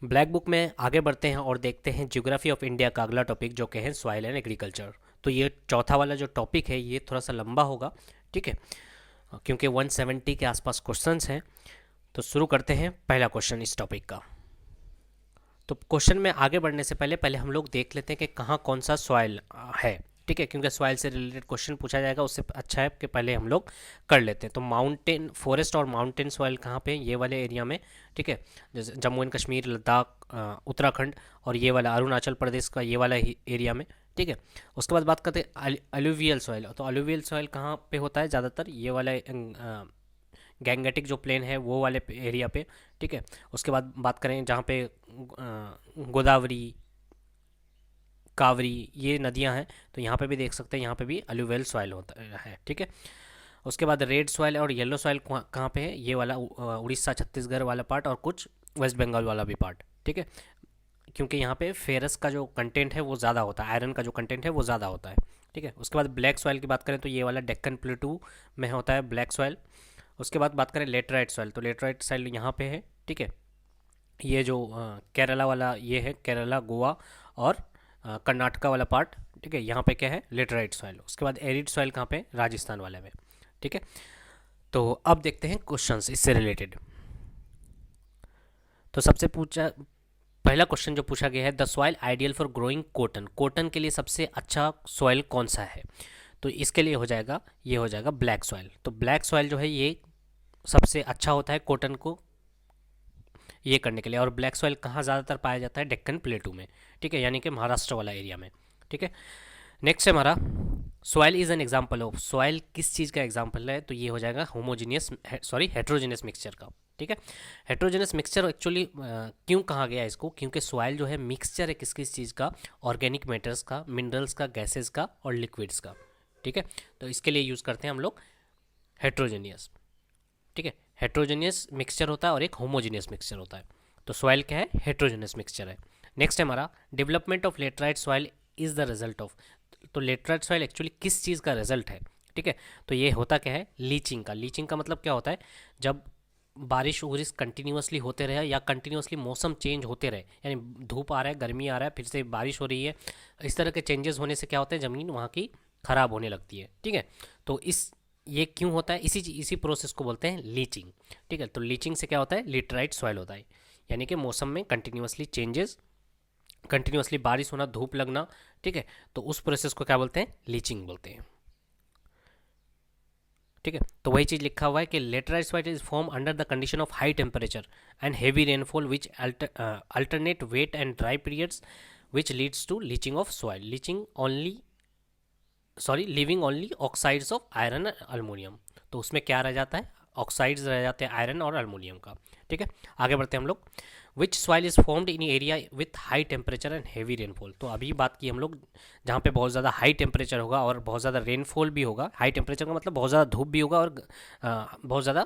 Black book में आगे बढ़ते हैं और देखते हैं ज्योग्राफी ऑफ इंडिया का अगला टॉपिक जो कि है सॉइल एंड एग्रीकल्चर। तो ये चौथा वाला जो टॉपिक है ये थोड़ा सा लंबा होगा, ठीक है, क्योंकि 170 के आसपास क्वेश्चंस हैं। तो शुरू करते हैं पहला क्वेश्चन इस टॉपिक का। तो क्वेश्चन में आगे बढ़ने से पहले पहले हम लोग देख लेते हैं कि कहाँ कौन सा सॉइल है, ठीक है, क्योंकि सॉइल से रिलेटेड क्वेश्चन पूछा जाएगा, उससे अच्छा है कि पहले हम लोग कर लेते हैं। तो माउंटेन फॉरेस्ट और माउंटेन सॉइल कहाँ पे हैं? ये वाले एरिया में, ठीक है, जैसे जम्मू एंड कश्मीर, लद्दाख, उत्तराखंड और ये वाला अरुणाचल प्रदेश का ये वाला एरिया में, ठीक है। उसके बाद बात करते हैं अलुवियल सॉइल। तो अलुवियल सॉइल कहाँ पे होता है? ज़्यादातर ये वाला गैंगेटिक जो प्लेन है वो वाले एरिया पे, ठीक है। उसके बाद बात करें जहाँ पे गोदावरी, कावरी ये नदियाँ हैं, तो यहाँ पे भी देख सकते हैं, यहाँ पे भी अलुवियल सॉइल होता है, ठीक है। उसके बाद रेड सॉइल और येलो सॉइल कहाँ पे है? ये वाला उड़ीसा छत्तीसगढ़ वाला पार्ट और कुछ वेस्ट बंगाल वाला भी पार्ट, ठीक है, क्योंकि यहाँ पे फेरस का जो कंटेंट है वो ज़्यादा होता है, आयरन का जो कंटेंट है वो ज़्यादा होता है, ठीक है। उसके बाद ब्लैक सॉइल की बात करें तो ये वाला डेक्कन प्लेटू में होता है ब्लैक सॉइल। उसके बाद बात करें लेटराइट सॉइल, तो लेटराइट सॉइल यहाँ पे है, ठीक है। ये जो केरला वाला ये है, केरला, गोवा और कर्नाटका वाला पार्ट, ठीक है, यहाँ पे क्या है? Laterite soil. उसके बाद एरिड सॉइल कहाँ पे? राजस्थान वाले में, ठीक है। तो अब देखते हैं क्वेश्चंस इससे रिलेटेड। तो सबसे पूछा पहला क्वेश्चन जो पूछा गया है, the soil ideal for growing cotton, cotton के लिए सबसे अच्छा सॉइल कौन सा है? तो इसके लिए हो जाएगा, ये हो जाएगा ब्लैक सॉइल। तो ब्लैक सॉइल जो है ये सबसे अच्छा होता है कॉटन को ये करने के लिए। और ब्लैक सॉइल कहाँ ज़्यादातर पाया जाता है? डेक्कन प्लेटू में, ठीक है, यानी कि महाराष्ट्र वाला एरिया में, ठीक है। नेक्स्ट है हमारा, soil is an example of, soil किस चीज़ का एग्जाम्पल है? तो ये हो जाएगा होमोजीनियस, सॉरी हेट्रोजीनियस मिक्सचर का, ठीक है। हेट्रोजीनियस मिक्सचर एक्चुअली क्यों कहा गया इसको? क्योंकि सॉइल जो है मिक्सचर है किस किस चीज़ का? ऑर्गेनिक मैटर्स का, मिनरल्स का, गैसेस का और लिक्विड्स का, ठीक है। तो इसके लिए यूज़ करते हैं हम लोग हेट्रोजीनियस, ठीक है। हेट्रोजीनियस मिक्सचर होता है और एक होमोजीनियस मिक्सचर होता है। तो सॉइल क्या है? हेट्रोजीनियस मिक्सचर है। नेक्स्ट है हमारा, development of laterite soil is the result of, तो लेटराइट सॉइल एक्चुअली किस चीज़ का रिजल्ट है, ठीक है। तो ये होता क्या है? लीचिंग का। लीचिंग का मतलब क्या होता है? जब बारिश उरिश कंटिन्यूसली होते रहे या कंटिन्यूसली मौसम चेंज होते रहे, यानी धूप आ रहा है, गर्मी आ रहा है, फिर से बारिश हो रही है, इस तरह के चेंजेस होने से क्या होता है? ज़मीन वहाँ की खराब होने लगती है, ठीक है। तो इस ये क्यों होता है? इसी प्रोसेस को बोलते हैं लीचिंग, ठीक है। तो लीचिंग से क्या होता है? लिटराइट सॉइल होता है, यानी कि मौसम में कंटिन्यूसली चेंजेस, कंटिन्यूसली बारिश होना, धूप लगना, ठीक है। तो उस प्रोसेस को क्या बोलते हैं? लीचिंग बोलते हैं, ठीक है। तो वही चीज़ लिखा हुआ है कि laterite soil is form under the condition of high temperature and heavy rainfall which alternate wet and dry periods which leads to leaching of soil, leaching only, sorry, living only oxides of iron and aluminium. तो उसमें क्या रह जाता है? Oxides रह जाते हैं iron और अल्मोनियम का, ठीक है। आगे बढ़ते हैं हम लोग, which soil is formed in area with high temperature and heavy rainfall. तो अभी बात की हम लोग जहाँ पे बहुत ज़्यादा हाई टेम्परेचर होगा और बहुत ज़्यादा रेनफॉल भी होगा। हाई टेम्परेचर का मतलब बहुत ज़्यादा धूप भी होगा और बहुत ज़्यादा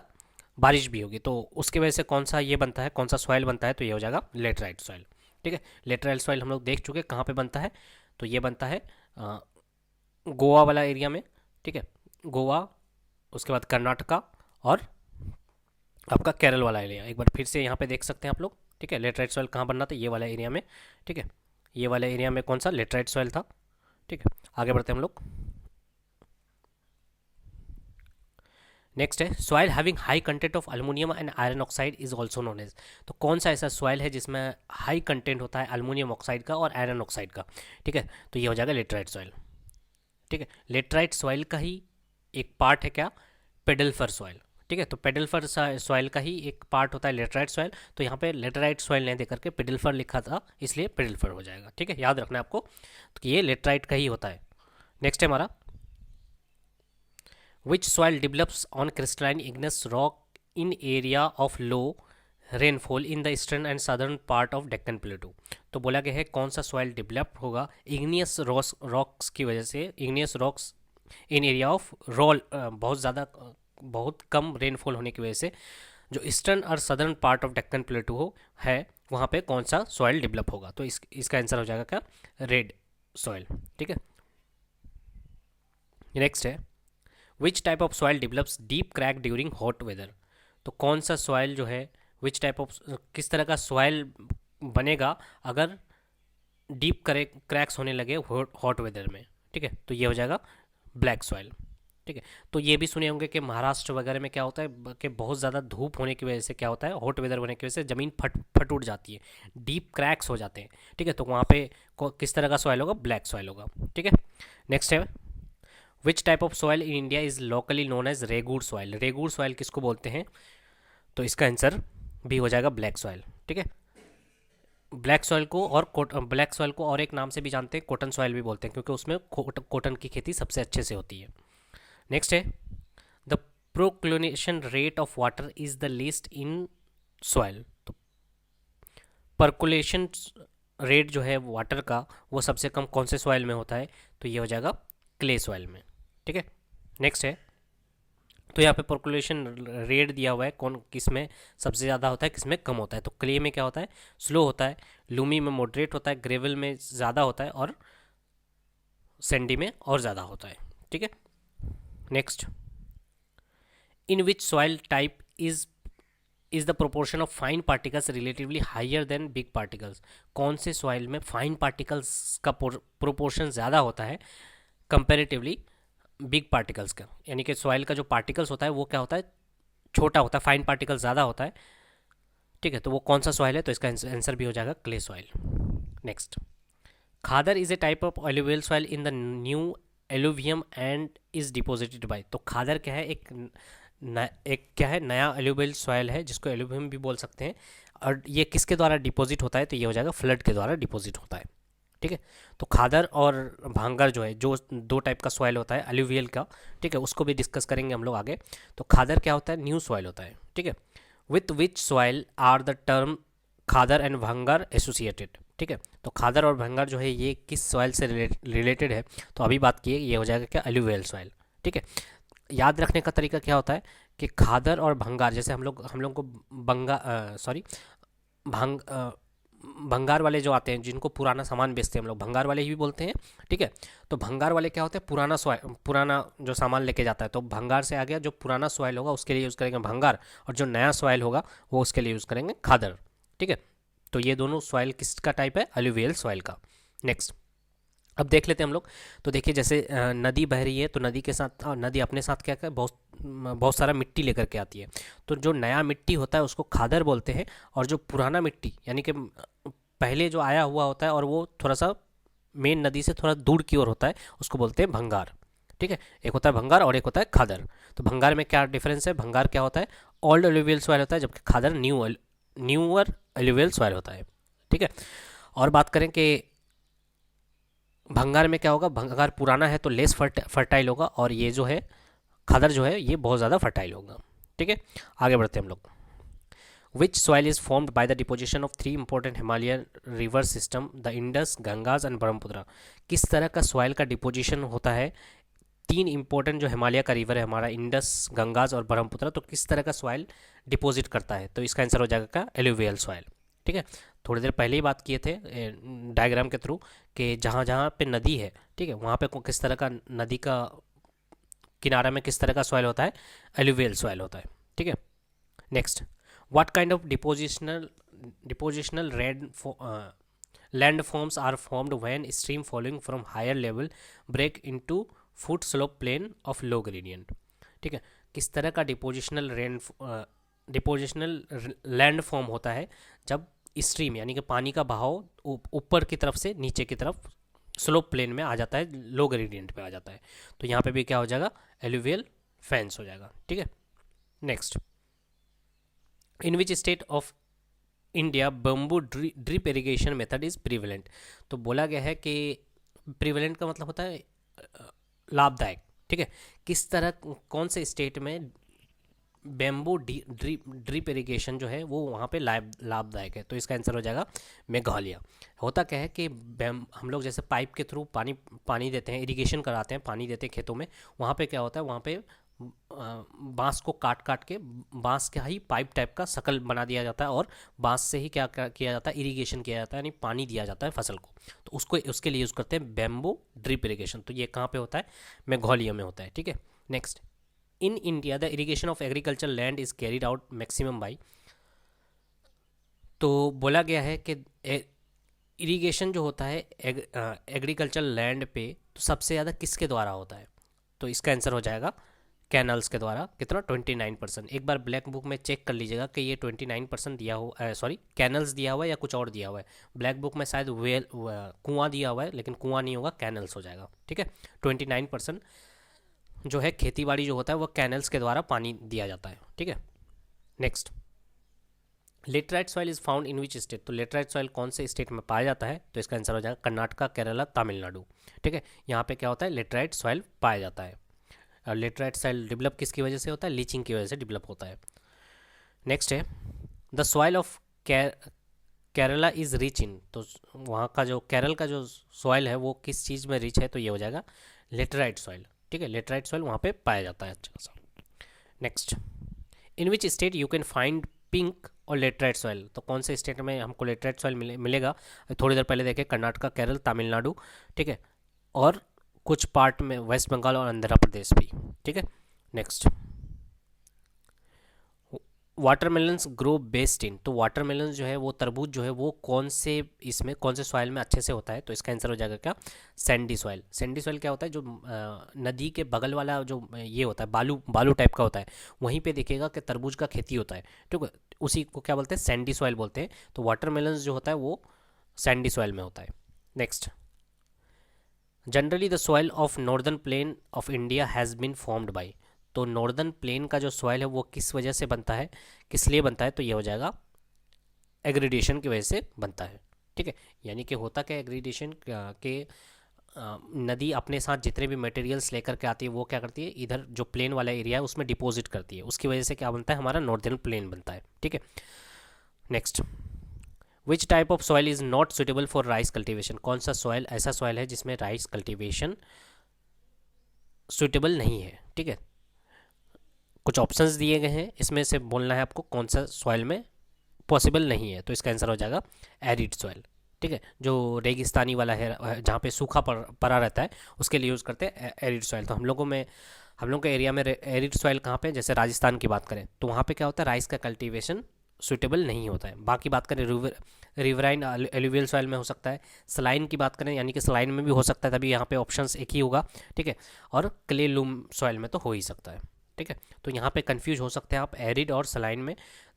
बारिश भी होगी। तो उसकी वजह से कौन सा ये बनता है, कौन सा सॉइल बनता है? तो ये हो जाएगा लेटराइट सॉइल, ठीक है। लेटराइट सॉइल हम लोग देख चुके कहाँ पे बनता है, तो ये बनता है गोवा वाला एरिया में, ठीक है, गोवा, उसके बाद कर्नाटका और आपका केरल वाला एरिया। एक बार फिर से यहाँ पे देख सकते हैं आप लोग, ठीक है। लेटराइट सॉइल कहाँ बनना था? ये वाला एरिया में, ठीक है। ये वाला एरिया में कौन सा लेटराइट सॉइल था, ठीक है। आगे बढ़ते हैं हम लोग। नेक्स्ट है, soil having high content of aluminium and iron oxide is also known as. तो कौन सा ऐसा सॉइल है जिसमें हाई कंटेंट होता है अल्मोनियम ऑक्साइड का और आयरन ऑक्साइड का, ठीक है। तो ये हो जाएगा लेटराइट सॉइल, ठीक है। लेटराइट सॉइल का ही एक पार्ट है क्या? पेडल्फर सॉइल, ठीक है। तो पेडल्फर सॉइल का ही एक पार्ट होता है लेटराइट सॉइल। तो यहाँ पे लेटराइट सॉइल नहीं देकर के पेडल्फर लिखा था, इसलिए पेडल्फर हो जाएगा, ठीक है, याद रखना है आपको। तो ये लेटराइट का ही होता है। नेक्स्ट है हमारा, which soil develops on crystalline igneous rock in area of low rainfall in the eastern and southern part of Deccan plateau. तो बोला गया है कौन सा सॉइल डेवलप होगा इग्नियस रॉक्स की वजह से, igneous rocks in area of roll, बहुत ज़्यादा बहुत कम रेनफॉल होने की वजह से जो ईस्टर्न और सदर्न पार्ट ऑफ डेक्कन प्लेटू हो है, वहाँ पे कौन सा सॉइल डेवलप होगा? तो इसका आंसर हो जाएगा क्या? रेड सॉइल, ठीक है। नेक्स्ट है, which type of soil develops deep crack during hot weather. तो कौन सा सॉइल जो है, विच टाइप ऑफ, किस तरह का सॉइल बनेगा अगर डीप क्रैक्स होने लगे हॉट वेदर में। ठीक है, तो ये हो जाएगा ब्लैक सॉइल। ठीक है, तो ये भी सुने होंगे कि महाराष्ट्र वगैरह में क्या होता है कि बहुत ज़्यादा धूप होने की वजह से क्या होता है, हॉट वेदर होने की वजह से ज़मीन फट फट उठ जाती है, डीप क्रैक्स हो जाते हैं। ठीक है, तो वहाँ पे किस तरह का सॉइल होगा, ब्लैक सॉइल होगा। ठीक है, नेक्स्ट है which type of soil in India is locally known as regur soil. Regur soil किसको बोलते हैं, तो इसका आंसर भी हो जाएगा ब्लैक सॉइल। ठीक है, ब्लैक सॉइल को और एक नाम से भी जानते हैं, कॉटन सॉइल भी बोलते हैं, क्योंकि उसमें कॉटन की खेती सबसे अच्छे से होती है। नेक्स्ट है the percolation rate of water is the least in soil. तो परकुलेशन रेट जो है वाटर का वो सबसे कम कौन से सॉइल में होता है, तो ये हो जाएगा क्ले सॉइल में। ठीक है, नेक्स्ट है, तो यहाँ पे परकुलेशन रेट दिया हुआ है कौन किस में सबसे ज़्यादा होता है, किस में कम होता है। तो क्ले में क्या होता है, स्लो होता है, लूमी में मॉडरेट होता है, ग्रेवल में ज़्यादा होता है, और सैंडी में और ज़्यादा होता है। ठीक है, next in which soil type is the proportion of fine particles relatively higher than big particles. कौन से सॉइल में फाइन पार्टिकल्स का प्रोपोर्शन ज़्यादा होता है कंपेरेटिवली बिग पार्टिकल्स का, यानी कि सॉइल का जो पार्टिकल्स होता है वो क्या होता है, छोटा होता है, फाइन पार्टिकल ज़्यादा होता है। ठीक है, तो वो कौन सा सॉइल है, तो इसका आंसर भी हो जाएगा clay soil. Next, khadar is a type of alluvial soil in the new alluvium and is deposited by. तो खादर क्या है, एक क्या है, नया एलुवियल सॉइल है जिसको एलुवियम भी बोल सकते हैं, और ये किसके द्वारा डिपॉजिट होता है, तो ये हो जाएगा फ्लड के द्वारा डिपॉजिट होता है। ठीक है, तो खादर और भांगर जो है, जो दो टाइप का सॉइल होता है एलुवियल का, ठीक है, उसको भी डिस्कस करेंगे हम लोग आगे। तो खादर क्या होता है, न्यू सॉइल होता है। ठीक है, with which soil are the term khadar and bhangar associated. ठीक है, तो खादर और भांगर जो है ये किस सॉइल से रिलेटेड है, तो अभी बात किए, ये हो जाएगा क्या, एलुवियल सॉइल। ठीक है, याद रखने का तरीका क्या होता है कि खादर और भंगार, जैसे हम लोग को भांग भंगार वाले जो आते हैं जिनको पुराना सामान बेचते हैं हम लोग भंगार वाले ही भी बोलते हैं। ठीक है, तो भंगार वाले क्या होते हैं, पुराना जो सामान लेके जाता है, तो भंगार से आ गया जो पुराना सॉइल होगा उसके लिए यूज़ करेंगे भंगार, और जो नया सॉइल होगा वो उसके लिए यूज़ करेंगे खादर। ठीक है, तो ये दोनों सॉइल किसका टाइप है, एलुवियल सॉइल का। नेक्स्ट, अब देख लेते हैं हम लोग। तो देखिए जैसे नदी बह रही है, तो नदी के साथ नदी अपने साथ क्या क्या बहुत बहुत सारा मिट्टी लेकर के आती है। तो जो नया मिट्टी होता है उसको खादर बोलते हैं, और जो पुराना मिट्टी यानी कि पहले जो आया हुआ होता है और वो थोड़ा सा मेन नदी से थोड़ा दूर की ओर होता है, उसको बोलते हैं भंगार। ठीक है, एक होता है भंगार और एक होता है खादर। तो भंगार में क्या डिफरेंस है, भंगार क्या होता है, ओल्ड एलुवियल सॉइल होता है, जबकि खादर न्यूअर एलुवियल सॉइल होता है। ठीक है, और बात करें कि भंगार में क्या होगा, भंगार पुराना है तो लेस फर्टाइल होगा, और ये जो है खादर जो है ये बहुत ज़्यादा फर्टाइल होगा। ठीक है, आगे बढ़ते हैं हम लोग। Which soil is formed by the deposition of 3 important Himalayan river system, the Indus, Ganges and Brahmaputra. किस तरह का सॉइल का डिपोजिशन होता है, 3 इंपॉर्टेंट जो हिमालय का रिवर है हमारा, इंडस, गंगाज और ब्रह्मपुत्र, तो किस तरह का सॉइल डिपोजिट करता है, तो इसका आंसर हो जाएगा क्या, एलुवियल सॉइल। ठीक है, थोड़ी देर पहले ही बात किए थे डायग्राम के थ्रू कि जहाँ जहाँ पे नदी है, ठीक है, वहाँ पे किस तरह का नदी का किनारा में किस तरह का सॉइल होता है, एलुवियल सॉइल होता है। ठीक है, next, what kind of depositional land forms are formed when stream following from higher level break into foot slope plain of low gradient. ठीक है, किस तरह का डिपोजिशनल लैंड फॉर्म होता है जब स्ट्रीम यानी कि पानी का बहाव ऊपर की तरफ से नीचे की तरफ स्लोप प्लेन में आ जाता है, लो ग्रेडियंट पे आ जाता है, तो यहाँ पे भी क्या हो जाएगा, एलुवियल फैंस हो जाएगा। ठीक है, next, in which state of India bamboo drip irrigation method is prevalent. तो बोला गया है कि प्रिवेलेंट का मतलब होता है लाभदायक। ठीक है, किस तरह कौन से स्टेट में बेम्बू ड्रिप इरिगेशन जो है वो वहाँ पे लाभदायक है, तो इसका आंसर हो जाएगा मेघालय। होता क्या है कि हम लोग जैसे पाइप के थ्रू पानी देते हैं, इरिगेशन कराते हैं, पानी देते हैं खेतों में, वहाँ पे क्या होता है, वहाँ पे बांस को काट काट के बांस का ही पाइप टाइप का शकल बना दिया जाता है, और बांस से ही क्या किया जाता है, इरिगेशन किया जाता है, यानी पानी दिया जाता है फसल को, तो उसके लिए यूज़ करते हैं बेम्बू ड्रिप इरिगेशन। तो ये कहाँ पे होता है, मेघालय में होता है। ठीक है, next, in India the irrigation of agriculture land is carried out maximum by. तो बोला गया है कि इरिगेशन जो होता है एग्रीकल्चर लैंड पे तो सबसे ज़्यादा किसके द्वारा होता है? तो इसका आंसर हो जाएगा कैनल्स के द्वारा। कितना? 29%। एक बार ब्लैक बुक में चेक कर लीजिएगा कि ये 29% दिया हो, सॉरी कैनल्स दिया हुआ है या कुछ और दिया हुआ है। ब्लैक बुक में शायद वेल कुआं दिया हुआ है, लेकिन कुआं नहीं होगा, कैनल्स हो जाएगा। ठीक है, 29% जो है खेती बाड़ी जो होता है वो कैनल्स के द्वारा पानी दिया जाता है। ठीक है, next, laterite soil is found in which state? तो लेटराइट सॉइल कौन से स्टेट में पाया जाता है? तो इसका आंसर हो जाएगा कर्नाटका, केरला, तमिलनाडु। ठीक है, यहाँ पे क्या होता है? लेटराइट सॉइल पाया जाता है। और लेटराइट सॉइल डेवलप किसकी वजह से होता है? लीचिंग की वजह से डेवलप होता है। नेक्स्ट है the soil of Kerala is rich in? तो वहाँ का जो केरल का जो सॉइल है वो किस चीज़ में रिच है? तो ये हो जाएगा लेटराइट सॉइल। ठीक है, लेटराइट सॉइल वहाँ पे पाया जाता है अच्छा सा। Next, in which state you can find pink और लेटराइट सॉइल? तो कौन से स्टेट में हमको लेटराइट सॉइल मिलेगा? थोड़ी देर पहले देखे कर्नाटका, केरल, तमिलनाडु। ठीक है, और कुछ पार्ट में वेस्ट बंगाल और आंध्र प्रदेश भी। ठीक है, next, watermelons grow best in? तो वाटरमेलन जो है वो तरबूज जो है वो कौन से इसमें कौन से सॉइल में अच्छे से होता है? तो इसका आंसर हो जाएगा क्या? Sandy soil. सैंडी सॉइल क्या होता है? जो नदी के बगल वाला जो ये होता है बालू बालू टाइप का होता है, वहीं पे देखिएगा कि तरबूज का खेती होता है। ठीक है, उसी को क्या बोलते हैं? सैंडी सॉइल बोलते हैं। तो वाटरमेलन जो होता है वो सैंडी सॉइल में होता है। Next, generally the soil of northern plain of India has been formed by? तो नॉर्दर्न प्लेन का जो सॉइल है वो किस वजह से बनता है, किस लिए बनता है? तो ये हो जाएगा एग्रीडेशन की वजह से बनता है। ठीक है, यानी कि होता क्या एग्रीडेशन के नदी अपने साथ जितने भी मटेरियल्स लेकर के आती है वो क्या करती है? इधर जो प्लेन वाला एरिया है उसमें डिपॉजिट करती है, उसकी वजह से क्या बनता है? हमारा नॉर्दर्न प्लेन बनता है। ठीक है, next, which type of soil is not suitable for rice cultivation? कौन सा सॉइल ऐसा सॉइल है जिसमें राइस कल्टिवेशन सुटेबल नहीं है? ठीक है, कुछ ऑप्शंस दिए गए हैं, इसमें से बोलना है आपको कौन सा सॉइल में पॉसिबल नहीं है। तो इसका आंसर हो जाएगा एरिड सॉइल। ठीक है, जो रेगिस्तानी वाला है जहाँ पे सूखा पड़ा रहता है उसके लिए यूज़ करते हैं एरिड सॉइल। तो हम लोगों के एरिया में एरिड सॉइल कहाँ पे? जैसे राजस्थान की बात करें तो वहाँ पे क्या होता है? राइस का कल्टीवेशन सुटेबल नहीं होता है। बाकी बात करें रिवराइन एलुवियल सॉइल में हो सकता है, सलाइन की बात करें यानी कि सलाइन में भी हो सकता है, तभी यहाँ पे ऑप्शंस एक ही होगा। ठीक है, और क्ले लूम सॉइल में तो हो ही सकता है। ठीक है, तो यहाँ पे कंफ्यूज हो सकते हैं आप एरिड और सलाइन में।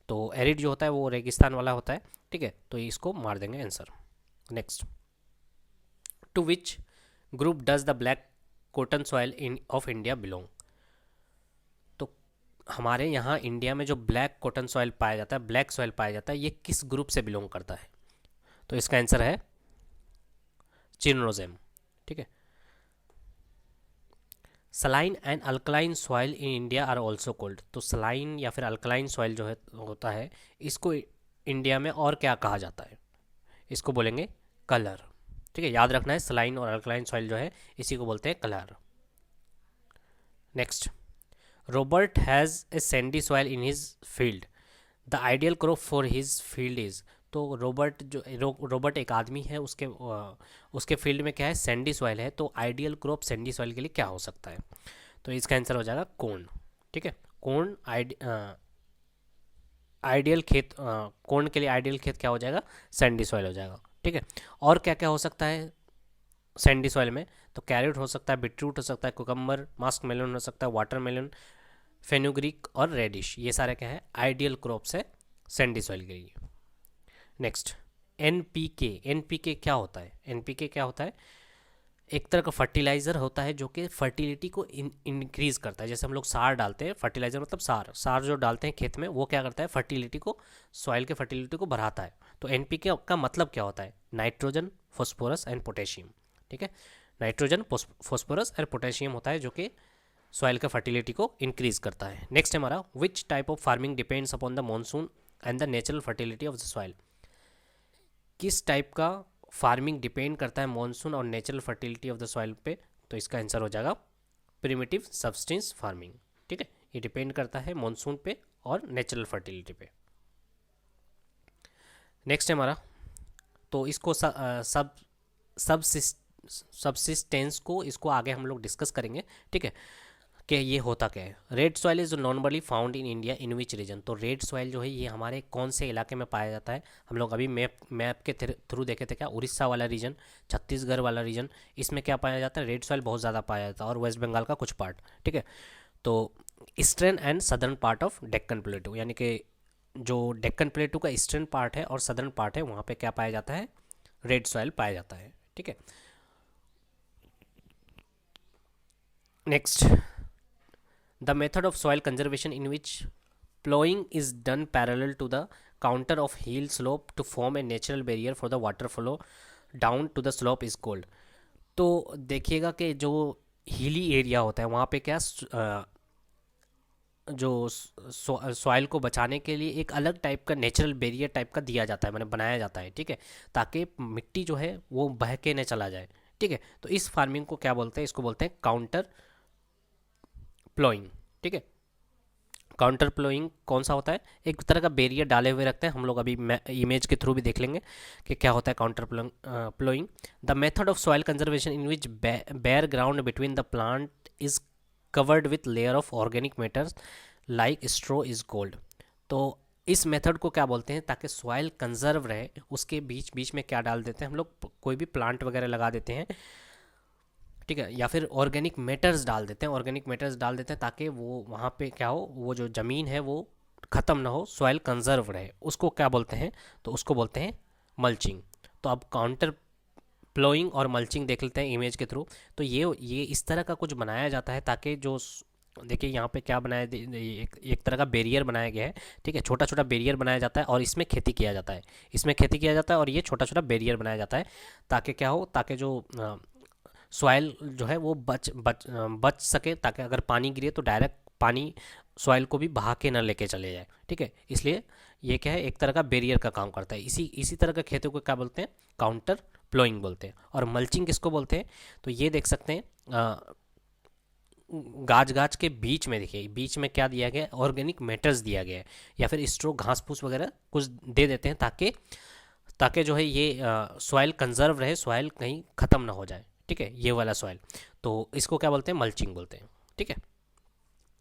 तो एरिड जो होता है वो रेगिस्तान वाला होता है। ठीक है, तो इसको मार देंगे answer. Next, to which group does the black cotton soil in of India belong? तो हमारे यहाँ इंडिया में जो ब्लैक कॉटन सॉइल पाया जाता है, ब्लैक सॉइल पाया जाता है, ये किस ग्रुप से बिलोंग करता है? तो इसका आंसर है चिनोजेम। ठीक है, saline and alkaline soil in India are also called? तो सलाइन या फिर अल्कलाइन सॉइल जो है होता है, इसको इंडिया में और क्या कहा जाता है? इसको बोलेंगे कलर। ठीक है, याद रखना है, सलाइन और अल्कलाइन सॉइल जो है इसी को बोलते हैं colour. Next, Robert has a Sandy soil in his field, the ideal crop for his field is? तो रॉबर्ट एक आदमी है, उसके फील्ड में क्या है? सैंडी सॉइल है। तो आइडियल क्रॉप सैंडी सॉइल के लिए क्या हो सकता है? तो इसका आंसर हो जाएगा कॉर्न। ठीक है, कॉर्न आइडियल खेत, कॉर्न के लिए आइडियल खेत क्या हो जाएगा? सैंडी सॉइल हो जाएगा। ठीक है, और क्या क्या हो सकता है सैंडी सॉइल में? तो कैरेट हो सकता है, बीटरूट हो सकता है, कुकम्बर, मास्क मेलन हो सकता है, वाटरमेलन, फेनुग्रीक और रेडिश। ये सारे क्या है? आइडियल क्रॉप्स है सैंडी सॉइल के लिए। Next, NPK. एनपीके क्या होता है? एनपीके क्या होता है? एक तरह का फर्टिलाइज़र होता है जो कि फर्टिलिटी को इंक्रीज़ करता है। जैसे हम लोग सार डालते हैं, फर्टिलाइज़र मतलब सार जो डालते हैं खेत में, वो क्या करता है? फर्टिलिटी को, सॉइल के फर्टिलिटी को बढ़ाता है। तो एनपीके का मतलब क्या होता है? Nitrogen, phosphorus and potassium. ठीक है, नाइट्रोजन, फॉस्फोरस और पोटेशियम होता है जो कि सॉइल का फर्टिलिटी को इंक्रीज़ करता है। नेक्स्ट हमारा, विच type of farming depends upon the monsoon and the natural fertility of the soil? किस टाइप का फार्मिंग डिपेंड करता है मॉनसून और natural fertility of the soil पे? तो इसका आंसर हो जाएगा प्रिमिटिव सब्सटेंस फार्मिंग। ठीक है, ये डिपेंड करता है मॉनसून पे और नेचुरल फर्टिलिटी पे। नेक्स्ट है हमारा, तो इसको सबसिस्टेंस को इसको आगे हम लोग डिस्कस करेंगे। ठीक है, कि ये होता क्या है। Red soil is normally found in India in which region. तो रेड सॉइल जो है ये हमारे कौन से इलाके में पाया जाता है, हम लोग अभी मैप के थ्रू देखे थे क्या, उड़ीसा वाला रीजन, छत्तीसगढ़ वाला रीजन, इसमें क्या पाया जाता है, रेड सॉइल बहुत ज़्यादा पाया जाता है, और वेस्ट बंगाल का कुछ पार्ट, ठीक है। तो eastern and southern part of Deccan प्लेटू, यानी कि जो डेक्कन प्लेटू का ईस्टर्न पार्ट है और सदर्न पार्ट है, वहाँ पे क्या पाया जाता है, रेड सॉइल पाया जाता है, ठीक है। Next, the method of soil conservation in which ploughing is done parallel to the contour of hill slope to form a natural barrier for the water flow down to the slope is called. तो देखिएगा कि जो hilly area होता है वहाँ पे क्या जो सॉइल को बचाने के लिए एक अलग टाइप का नेचुरल बैरियर टाइप का दिया जाता है, मैंने बनाया जाता है, ठीक है, ताकि मिट्टी जो है वो बह के न चला जाए, ठीक है। तो इस फार्मिंग को क्या बोलते हैं, इसको बोलते हैं काउंटर प्लोइंग, ठीक है। काउंटर प्लोइंग कौन सा होता है, एक तरह का बैरियर डाले हुए रखते हैं, हम लोग अभी इमेज के थ्रू भी देख लेंगे कि क्या होता है contour ploughing. The method of soil conservation in which bare ground between the plant is covered with layer of organic matters like straw is called. तो इस मेथड को क्या बोलते हैं, ताकि सॉइल कंजर्व रहे, उसके बीच बीच में क्या डाल देते हैं हम लोग, कोई भी प्लांट वगैरह लगा देते हैं, ठीक है, या फिर ऑर्गेनिक मैटर्स डाल देते हैं, ऑर्गेनिक मैटर्स डाल देते हैं ताकि वो वहाँ पे क्या हो, वो जो ज़मीन है वो ख़त्म ना हो, सॉइल कंजर्व रहे, उसको क्या बोलते हैं, तो उसको बोलते हैं मल्चिंग। तो अब काउंटर प्लोइंग और मल्चिंग देख लेते हैं इमेज के थ्रू। तो ये इस तरह का कुछ बनाया जाता है ताकि जो देखिए यहाँ पे क्या बनाया, एक तरह का बैरियर बनाया गया है, ठीक है, छोटा छोटा बैरियर बनाया जाता है और इसमें खेती किया जाता है, इसमें खेती किया जाता है और ये छोटा छोटा बैरियर बनाया जाता है ताकि क्या हो, ताकि जो सॉइल जो है वो बच सके, ताकि अगर पानी गिरे तो डायरेक्ट पानी सॉइल को भी बहा के ना लेके चले जाए, ठीक है। इसलिए ये क्या है, एक तरह का बैरियर का काम करता है। इसी तरह का खेती को क्या बोलते हैं, काउंटर प्लोइंग बोलते हैं। और मल्चिंग किसको बोलते हैं, तो ये देख सकते हैं गाज गाज के बीच में, देखिए बीच में क्या दिया गया है, ऑर्गेनिक मैटर्स दिया गया है, या फिर स्ट्रो घास फूस वगैरह कुछ दे देते हैं ताकि ताकि जो है ये सॉइल कंजर्व रहे, सॉइल कहीं ख़त्म ना हो जाए, ठीक है, ये वाला सॉइल। तो इसको क्या बोलते हैं, मल्चिंग बोलते हैं, ठीक है।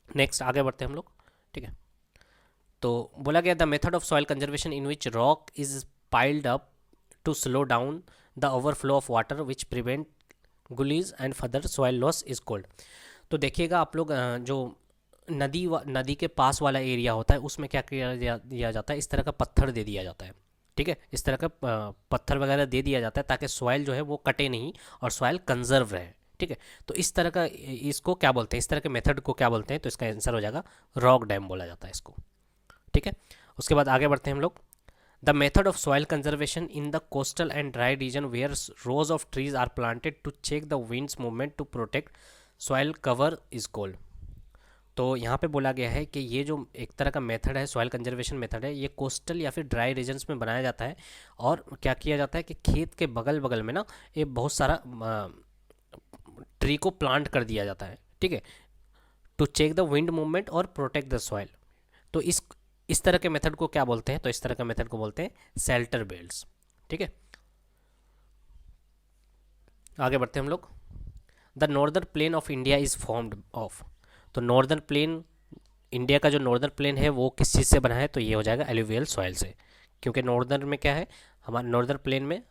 नेक्स्ट आगे बढ़ते हैं हम लोग, ठीक है। तो बोला गया the method of soil conservation in which rock is piled up to slow down the overflow of water which prevent gullies and further soil loss is called. तो देखिएगा आप लोग, जो नदी के पास वाला एरिया होता है उसमें क्या दिया जाता है, इस तरह का पत्थर दे दिया जाता है, ठीक है, इस तरह का पत्थर वगैरह दे दिया जाता है ताकि सॉइल जो है वो कटे नहीं और सॉइल कंजर्व रहे, ठीक है। तो इस तरह का, इसको क्या बोलते हैं, इस तरह के मेथड को क्या बोलते हैं, तो इसका आंसर हो जाएगा रॉक डैम बोला जाता है इसको, ठीक है। उसके बाद आगे बढ़ते हैं हम लोग। The method of soil conservation in the coastal and dry region where rows of trees are planted to check the winds movement to protect soil cover is called. तो यहाँ पे बोला गया है कि ये जो एक तरह का मेथड है, सॉइल कंजर्वेशन मेथड है, ये कोस्टल या फिर ड्राई रीजन्स में बनाया जाता है। और क्या किया जाता है कि खेत के बगल बगल में ना ये बहुत सारा ट्री को प्लांट कर दिया जाता है, ठीक है, to check the wind movement और प्रोटेक्ट द सॉइल। तो इस तरह के मेथड को क्या बोलते हैं, तो इस तरह के मेथड को बोलते हैं शेल्टर बेल्ट्स, ठीक है। आगे बढ़ते हैं हम लोग। The northern plain of India is formed of. तो नॉर्दर्न प्लेन, इंडिया का जो नॉर्दर्न प्लेन है वो किस चीज़ से बना है, तो ये हो जाएगा एलुवियल सॉइल से, क्योंकि नॉर्दर्न में क्या है, हमारे नॉर्दर्न प्लेन में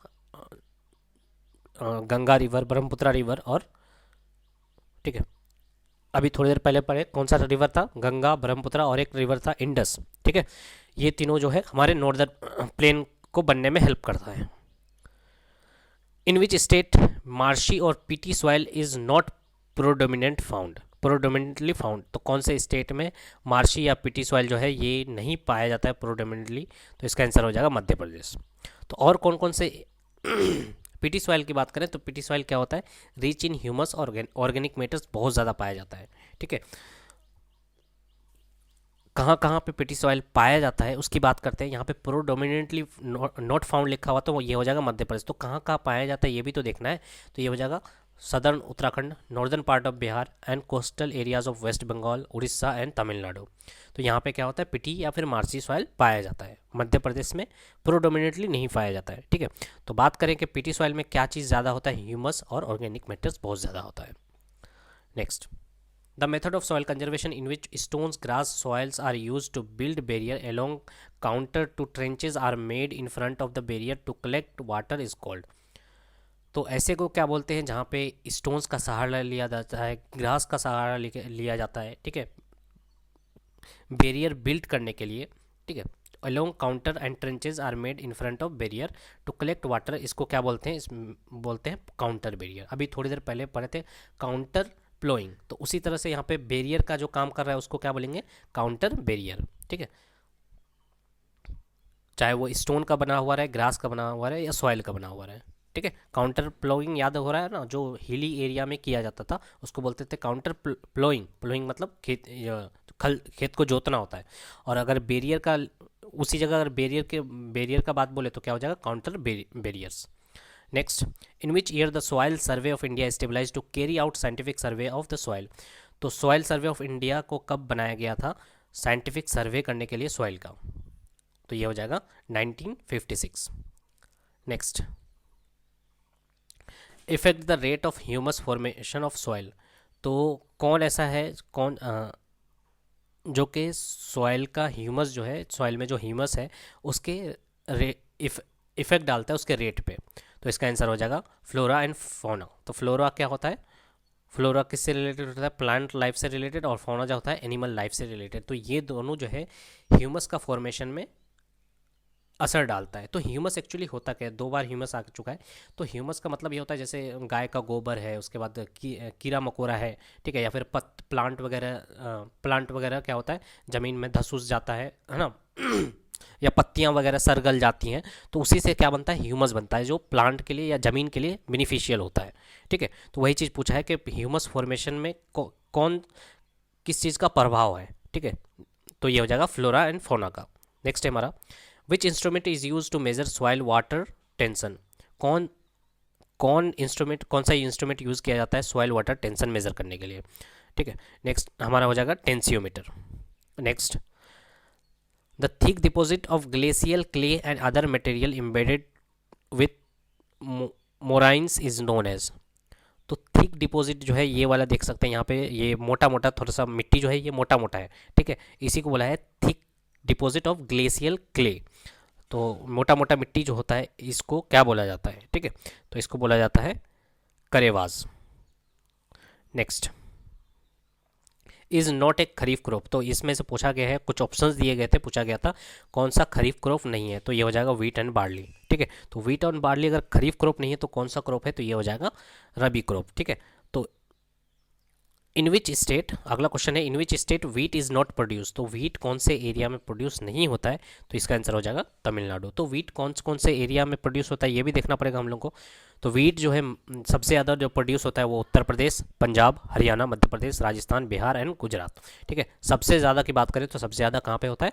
गंगा रिवर, ब्रह्मपुत्रा रिवर और, ठीक है, अभी थोड़ी देर पहले पढ़े कौन सा रिवर था, गंगा, ब्रह्मपुत्रा और एक रिवर था इंडस, ठीक है। ये तीनों जो है हमारे नॉर्दर्न प्लेन को बनने में हेल्प करता है। इन विच स्टेट मार्शी और peaty soil is not predominantly found. तो कौन से स्टेट में मार्शी या पीटी सॉइल जो है ये नहीं पाया जाता है प्रोडोमिनेंटली, तो इसका आंसर हो जाएगा मध्य प्रदेश। तो और कौन कौन से पीटी सॉइल की बात करें तो पीटी सॉइल क्या होता है, रिच इन ह्यूमस और ऑर्गेनिक मैटर्स बहुत ज़्यादा पाया जाता है, ठीक है। कहाँ कहाँ पे पीटी सॉइल पाया जाता है उसकी बात करते हैं। यहाँ पे प्रोडोमिनेंटली नॉट फाउंड लिखा हुआ तो ये हो जाएगा मध्य प्रदेश। तो कहाँ कहाँ पाया जाता है ये भी तो देखना है। तो ये हो जाएगा southern Uttarakhand, northern part of Bihar and coastal areas of West Bengal, Orissa and Tamil Nadu. तो यहाँ पे क्या होता है, पिटी या फिर मार्सी सॉइल पाया जाता है। मध्य प्रदेश में प्रोडोमिनेटली नहीं पाया जाता है, ठीक है। तो बात करें कि पिटी सॉइल में क्या चीज़ ज़्यादा होता है, ह्यूमस और ऑर्गेनिक मैटर्स बहुत ज़्यादा होता है। Next, the method of soil conservation in which stones grass soils are use to build barrier along contour to trenches are made in front of the barrier to collect water is called. तो ऐसे को क्या बोलते हैं जहाँ पे stones का सहारा लिया जाता है, ग्रास का सहारा लिया जाता है, ठीक है, बैरियर बिल्ड करने के लिए, ठीक है। Along contour and trenches are made in front of barrier to collect water, इसको क्या बोलते हैं, बोलते हैं काउंटर बैरियर। अभी थोड़ी देर पहले पढ़े थे काउंटर प्लोइंग, तो उसी तरह से यहाँ पे बैरियर का जो काम कर रहा है उसको क्या बोलेंगे, काउंटर बैरियर, ठीक है। चाहे वो स्टोन का बना हुआ रहे, ग्रास का बना हुआ रहे या सॉइल का बना हुआ रहे, ठीक है। काउंटर प्लोइंग याद हो रहा है ना, जो हिली एरिया में किया जाता था उसको बोलते थे काउंटर प्लोइंग। प्लोइंग मतलब खेत को जोतना होता है। और अगर बैरियर का उसी जगह अगर बैरियर का बात बोले तो क्या हो जाएगा, contour barriers. Next, in which year the soil survey of India stabilize to carry out scientific survey of the soil. तो सॉइल सर्वे ऑफ इंडिया को कब बनाया गया था, साइंटिफिक सर्वे करने के लिए सॉइल का, तो ये हो जाएगा 1956। Next, effect the rate of humus formation of soil. तो कौन ऐसा है, कौन जो कि सॉइल का ह्यूमस जो है, सॉइल में जो ह्यूमस है उसके इफेक्ट डालता है उसके रेट पे। तो इसका आंसर हो जाएगा फ्लोरा एंड फौना। तो फ्लोरा क्या होता है, फ्लोरा किससे रिलेटेड होता है, प्लांट लाइफ से रिलेटेड, और फौना जो होता है एनिमल लाइफ से रिलेटेड। तो ये दोनों जो है ह्यूमस का फॉर्मेशन में असर डालता है। तो ह्यूमस एक्चुअली होता क्या है, दो बार ह्यूमस आ चुका है। तो ह्यूमस का मतलब ये होता है जैसे गाय का गोबर है, उसके बाद कीड़ा मकोड़ा है, ठीक है, या फिर प्लांट वगैरह क्या होता है, ज़मीन में धंस उस जाता है ना या पत्तियां वगैरह सरगल जाती हैं, तो उसी से क्या बनता है, ह्यूमस बनता है, जो प्लांट के लिए या ज़मीन के लिए बेनिफिशियल होता है, ठीक है। तो वही चीज़ पूछा है कि ह्यूमस फॉर्मेशन में कौन किस चीज़ का प्रभाव है, ठीक है। तो ये हो जाएगा फ्लोरा एंड फौना का। नेक्स्ट है हमारा, which instrument is use to measure soil water tension. कौन कौन सा इंस्ट्रूमेंट यूज़ किया जाता है सॉइल वाटर टेंशन मेजर करने के लिए, ठीक है। नेक्स्ट हमारा हो जाएगा tensiometer. Next, the thick deposit of glacial clay and other material embedded with moraines is known as. तो थिक डिपॉजिट जो है ये वाला देख सकते हैं यहाँ पे, ये मोटा मोटा थोड़ा सा मिट्टी जो है ये मोटा मोटा है, ठीक है, इसी को बोला है thick deposit of glacial clay. तो मोटा मोटा मिट्टी जो होता है इसको क्या बोला जाता है, ठीक है, तो इसको बोला जाता है karewas. Next, is not a kharif crop. तो इसमें से पूछा गया है, कुछ ऑप्शंस दिए गए थे, पूछा गया था कौन सा खरीफ क्रॉप नहीं है, तो ये हो जाएगा वीट एंड बार्ली, ठीक है। तो वीट एंड बार्ली अगर खरीफ क्रॉप नहीं है तो कौन सा क्रॉप है, तो ये हो जाएगा रबी क्रॉप, ठीक है। तो इन विच स्टेट, अगला क्वेश्चन है, in which state wheat is not produce. तो वीट कौन से एरिया में प्रोड्यूस नहीं होता है, तो इसका आंसर हो जाएगा तमिलनाडु। तो वीट कौन से एरिया में प्रोड्यूस होता है ये भी देखना पड़ेगा हम लोग को। तो वीट जो है सबसे ज़्यादा जो प्रोड्यूस होता है वो उत्तर प्रदेश, पंजाब, हरियाणा, मध्य प्रदेश, राजस्थान, बिहार एंड गुजरात, ठीक है। सबसे ज़्यादा की बात करें तो सबसे ज़्यादा कहाँ पे होता है,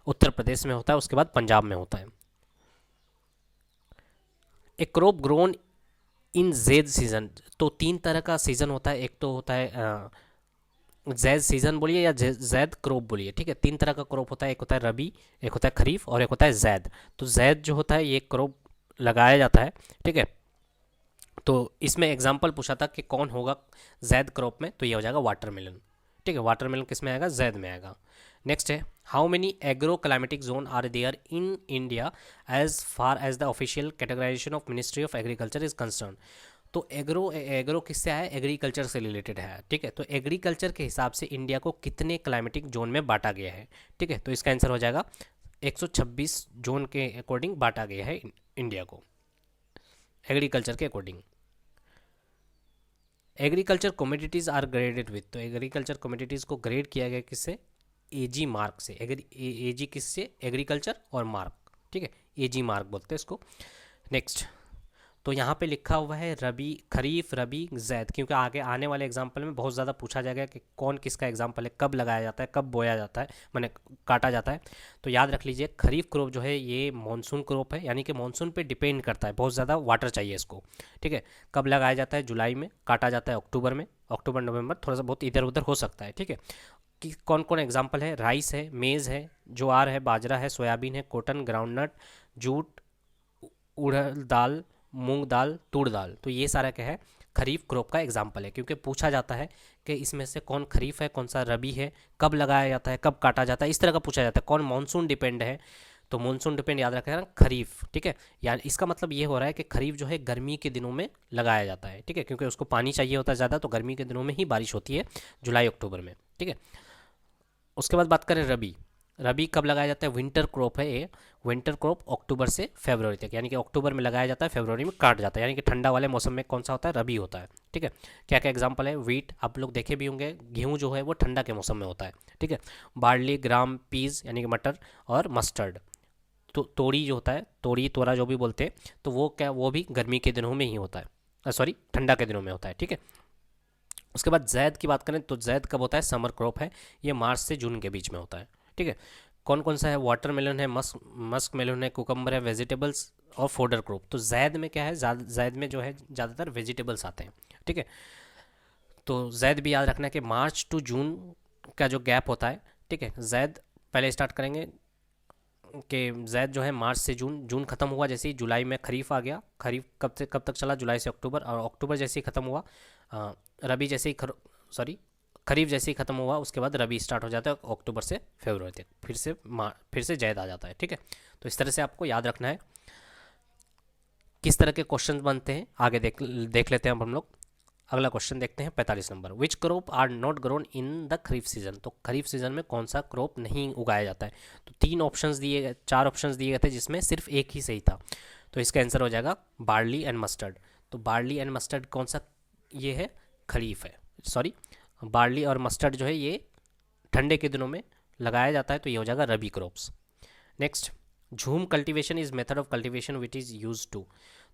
उत्तर प्रदेश में होता है, उसके बाद पंजाब में होता है। A crop grown in zaid season. तो तीन तरह का सीजन होता है, एक तो होता है जैद सीजन बोलिए या जैद क्रॉप बोलिए, ठीक है। तीन तरह का क्रॉप होता है, एक होता है रबी, एक होता है खरीफ और एक होता है जैद। तो जैद जो होता है ये क्रॉप लगाया जाता है, ठीक है। तो इसमें एग्जाम्पल पूछा था कि कौन होगा जैद क्रॉप में, तो ये हो जाएगा वाटरमेलन, ठीक है। वाटरमेलन किस में आएगा, जैद में आएगा। नेक्स्ट है, how many agro climatic zone are there in India as far as the official categorization of ministry of agriculture is concern. तो एग्रो किससे है, एग्रीकल्चर से रिलेटेड है, ठीक है। तो एग्रीकल्चर के हिसाब से इंडिया को कितने क्लाइमेटिक जोन में बांटा गया है, ठीक है। तो इसका आंसर हो जाएगा 126 जोन के अकॉर्डिंग बांटा गया है इंडिया को एग्रीकल्चर के according. Agriculture commodities are graded with. तो एग्रीकल्चर कमोडिटीज़ को ग्रेड किया गया किससे, एजी मार्क से। एजी किससे, एग्रीकल्चर और मार्क, ठीक है, एजी मार्क बोलते हैं इसको। नेक्स्ट, तो यहाँ पे लिखा हुआ है रबी, खरीफ, रबी, जैद, क्योंकि आगे आने वाले एग्जाम्पल में बहुत ज़्यादा पूछा जाएगा कि कौन किसका एग्जाम्पल है, कब लगाया जाता है, कब बोया जाता है, मैंने काटा जाता है। तो याद रख लीजिए खरीफ क्रॉप जो है ये मानसून क्रॉप है, यानी कि मानसून पे डिपेंड करता है, बहुत ज़्यादा वाटर चाहिए इसको, ठीक है। कब लगाया जाता है, जुलाई में, काटा जाता है अक्टूबर में, अक्टूबर नवंबर, थोड़ा सा बहुत इधर उधर हो सकता है, ठीक है। कि कौन कौन एग्जाम्पल है, राइस है, मेज़ है, ज्वार है, बाजरा है, सोयाबीन है, कॉटन, ग्राउंडनट, जूट, उड़द दाल, मूंग दाल, तूर दाल। तो ये सारा क्या है खरीफ क्रॉप का एग्जाम्पल है, क्योंकि पूछा जाता है कि इसमें से कौन खरीफ है, कौन सा रबी है, कब लगाया जाता है, कब काटा जाता है, इस तरह का पूछा जाता है। कौन मानसून डिपेंड है, तो मानसून डिपेंड याद रखना खरीफ, ठीक है। यानी इसका मतलब ये हो रहा है कि खरीफ जो है गर्मी के दिनों में लगाया जाता है, ठीक है, क्योंकि उसको पानी चाहिए होता है ज़्यादा, तो गर्मी के दिनों में ही बारिश होती है, जुलाई अक्टूबर में, ठीक है। उसके बाद बात करें रबी। रबी कब लगाया जाता है? विंटर क्रॉप है ये। विंटर क्रॉप अक्टूबर से फरवरी तक, यानी कि अक्टूबर में लगाया जाता है, फरवरी में काट जाता है, यानी कि ठंडा वाले मौसम में कौन सा होता है? रबी होता है, ठीक है। क्या क्या एग्जांपल है? वीट, आप लोग देखे भी होंगे, गेहूं जो है वो ठंडा के मौसम में होता है, ठीक है। बार्ली, ग्राम, पीज यानी कि मटर, और मस्टर्ड। तो तोड़ी जो होता है, तोड़ी, तोरा जो भी बोलते हैं, तो वो क्या, वो भी गर्मी के दिनों में ही होता है, सॉरी ठंडा के दिनों में होता है, ठीक है। उसके बाद जैद की बात करें तो जैद कब होता है? समर क्रॉप है, ये मार्च से जून के बीच में होता है, ठीक है। कौन कौन सा है? वाटरमेलन है, मस्क मेलन है, कुकम्बर है, वेजिटेबल्स और फोडर क्रॉप। तो जैद में क्या है? जैद में जो है ज़्यादातर वेजिटेबल्स आते हैं, ठीक है। तो जैद भी याद रखना है कि मार्च टू जून का जो गैप होता है, ठीक है। जैद पहले स्टार्ट करेंगे कि जैद जो है मार्च से जून, जून खत्म हुआ जैसे ही जुलाई में खरीफ आ गया। खरीफ कब से कब तक चला? जुलाई से अक्टूबर, और अक्टूबर जैसे ही खत्म हुआ, रबी जैसे ही सॉरी खरीफ जैसे ही खत्म हुआ, उसके बाद रबी स्टार्ट हो जाता है अक्टूबर से फरवरी तक, फिर से जैद आ जाता है, ठीक है। तो इस तरह से आपको याद रखना है। किस तरह के क्वेश्चन बनते हैं आगे देख लेते हैं अब हम लोग। अगला क्वेश्चन देखते हैं 45 number. Which crop are not grown in the kharif season. तो खरीफ सीजन में कौन सा क्रॉप नहीं उगाया जाता है? तो चार ऑप्शंस दिए गए थे, जिसमें सिर्फ एक ही सही था, तो इसका आंसर हो जाएगा बार्ली एंड मस्टर्ड। तो बार्ली एंड मस्टर्ड कौन सा? ये है खरीफ है, सॉरी बार्ली और मस्टर्ड जो है ये ठंडे के दिनों में लगाया जाता है, तो ये हो जाएगा rabi crops. Next, jhum cultivation is method of cultivation which is use to.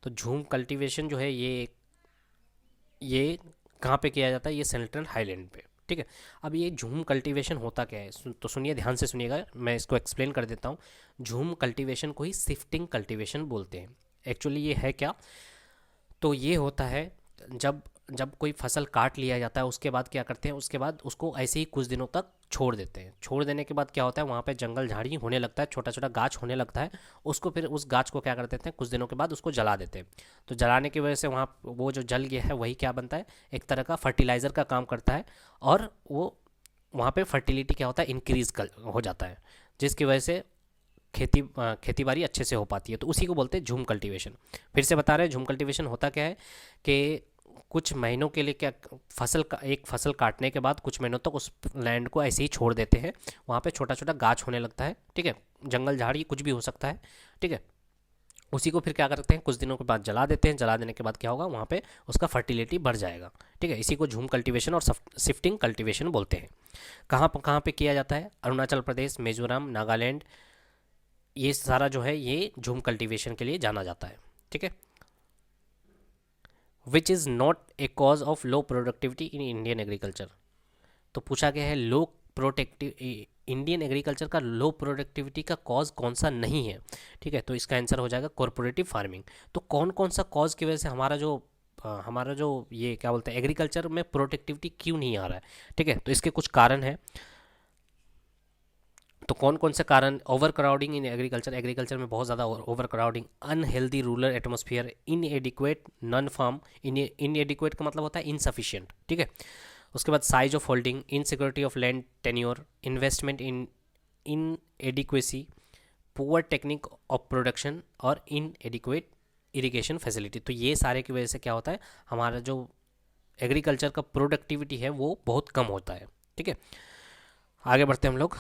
तो झूम कल्टीवेशन जो है ये कहाँ पे किया जाता है? ये सेंट्रल हाईलैंड पे, ठीक है। अब ये झूम कल्टीवेशन होता क्या है? तो सुनिए, ध्यान से सुनिएगा, मैं इसको एक्सप्लेन कर देता हूँ। झूम कल्टीवेशन को ही शिफ्टिंग कल्टीवेशन बोलते हैं। एक्चुअली ये है क्या? तो ये होता है जब जब कोई फसल काट लिया जाता है, उसके बाद क्या करते हैं? उसके बाद उसको ऐसे ही कुछ दिनों तक छोड़ देते हैं। छोड़ देने के बाद क्या होता है? वहाँ पे जंगल झाड़ी होने लगता है, छोटा छोटा गाछ होने लगता है। उसको फिर उस गाछ को क्या कर देते हैं? कुछ दिनों के बाद उसको जला देते हैं। तो जलाने की वजह से वहाँ वो जो जल गया है वही क्या बनता है? एक तरह का फर्टिलाइज़र का काम करता है, और वो वहाँ पे फर्टिलिटी क्या होता है? इंक्रीज हो जाता है, जिसकी वजह से खेती बाड़ी अच्छे से हो पाती है। तो उसी को बोलते हैं झूम कल्टीवेशन। फिर से बता रहे हैं, झूम कल्टीवेशन होता क्या है कि कुछ महीनों के लिए क्या, एक फसल काटने के बाद कुछ महीनों तक उस लैंड को ऐसे ही छोड़ देते हैं। वहाँ पे छोटा छोटा गाछ होने लगता है, ठीक है, जंगल झाड़ी कुछ भी हो सकता है, ठीक है। उसी को फिर क्या करते हैं? कुछ दिनों के बाद जला देते हैं। जला देने के बाद क्या होगा? वहाँ पे उसका फर्टिलिटी बढ़ जाएगा, ठीक है। इसी को झूम कल्टीवेशन और शिफ्टिंग कल्टीवेशन बोलते हैं। कहाँ पे किया जाता है? अरुणाचल प्रदेश, मिजोरम, नागालैंड, ये सारा जो है ये झूम कल्टीवेशन के लिए जाना जाता है, ठीक है। Which is not a cause of low productivity in Indian agriculture. तो पूछा गया है लो प्रोडक्टिव इंडियन एग्रीकल्चर का लो प्रोडक्टिविटी का कॉज कौन सा नहीं है, ठीक है। तो इसका आंसर हो जाएगा कॉरपोरेटिव फार्मिंग। तो कौन कौन सा कॉज की वजह से हमारा जो ये क्या बोलते हैं, एग्रीकल्चर में प्रोडक्टिविटी क्यों नहीं आ रहा है, ठीक है। तो इसके कुछ कारण हैं। तो कौन कौन से कारण? ओवर क्राउडिंग इन एग्रीकल्चर में बहुत ज़्यादा over crowding, unhealthy rural atmosphere, inadequate non farm, inadequate का मतलब होता है इनसफिशियंट, ठीक है। उसके बाद size of holding, insecurity of land tenure, investment in adequacy, poor technique of production, और इनएडिक्वेट इरिगेशन फैसिलिटी। तो ये सारे की वजह से क्या होता है? हमारा जो एग्रीकल्चर का प्रोडक्टिविटी है वो बहुत कम होता है, ठीक है। आगे बढ़ते हैं हम लोग।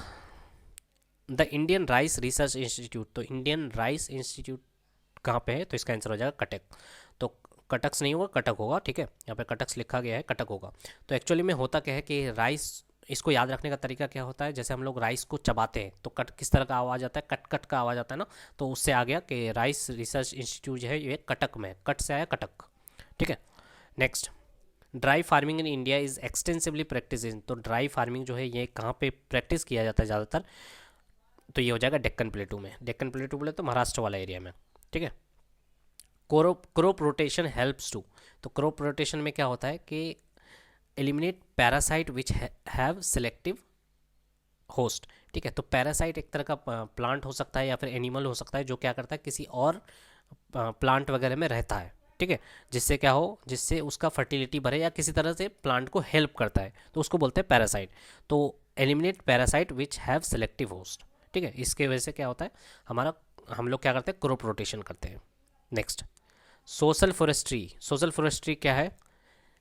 The Indian rice research institute. तो इंडियन राइस इंस्टीट्यूट कहाँ पे है? तो इसका आंसर हो जाएगा कटक। तो कटक्स नहीं होगा, कटक होगा, ठीक है। यहाँ पे कटक्स लिखा गया है, कटक होगा। तो एक्चुअली में होता क्या है कि राइस, इसको याद रखने का तरीका क्या होता है? जैसे हम लोग राइस को चबाते हैं तो कट किस तरह का आवाज़ आता है? कट कट का आवाज़ आता है ना। तो उससे आ गया कि राइस रिसर्च इंस्टीट्यूट जो है ये कटक में, कट से आया कटक, ठीक है। Next, dry farming in India is extensively practice in. तो ड्राई फार्मिंग जो है ये कहाँ पे प्रैक्टिस किया जाता है ज़्यादातर? तो ये हो जाएगा डेक्कन प्लेटू में। डेक्कन प्लेटू बोले तो महाराष्ट्र वाला एरिया में, ठीक है। Crop rotation helps to. तो क्रॉप रोटेशन में क्या होता है कि eliminate parasite which have selective host, ठीक है। तो पैरासाइट एक तरह का प्लांट हो सकता है या फिर एनिमल हो सकता है जो क्या करता है? किसी और प्लांट वगैरह में रहता है, ठीक है, जिससे क्या हो, जिससे उसका फर्टिलिटी बढ़े या किसी तरह से प्लांट को हेल्प करता है, तो उसको बोलते हैं पैरासाइट। तो eliminate parasite which have selective host. ठीक है, इसके वजह से क्या होता है, हमारा हम लोग क्या करते हैं, क्रॉप रोटेशन करते हैं। Next, social forestry. Social forestry क्या है,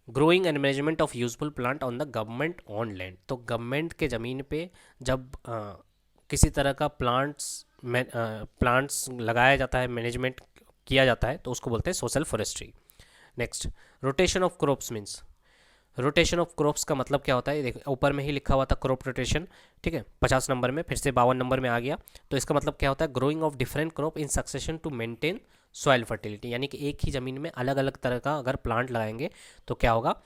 growing and management of useful plant on the government on land. तो गवर्नमेंट के ज़मीन पे जब किसी तरह का प्लांट्स लगाया जाता है, मैनेजमेंट किया जाता है, तो उसको बोलते हैं social forestry. Next, rotation of crops means. Rotation of crops का मतलब क्या होता है, देखो ऊपर में ही लिखा हुआ था क्रॉप रोटेशन, ठीक है, 50 नंबर में, फिर से 52 नंबर में आ गया। तो इसका मतलब क्या होता है, growing of different crop in succession to maintain soil fertility. यानी कि एक ही ज़मीन में अलग अलग तरह का अगर प्लांट लगाएंगे तो क्या होगा,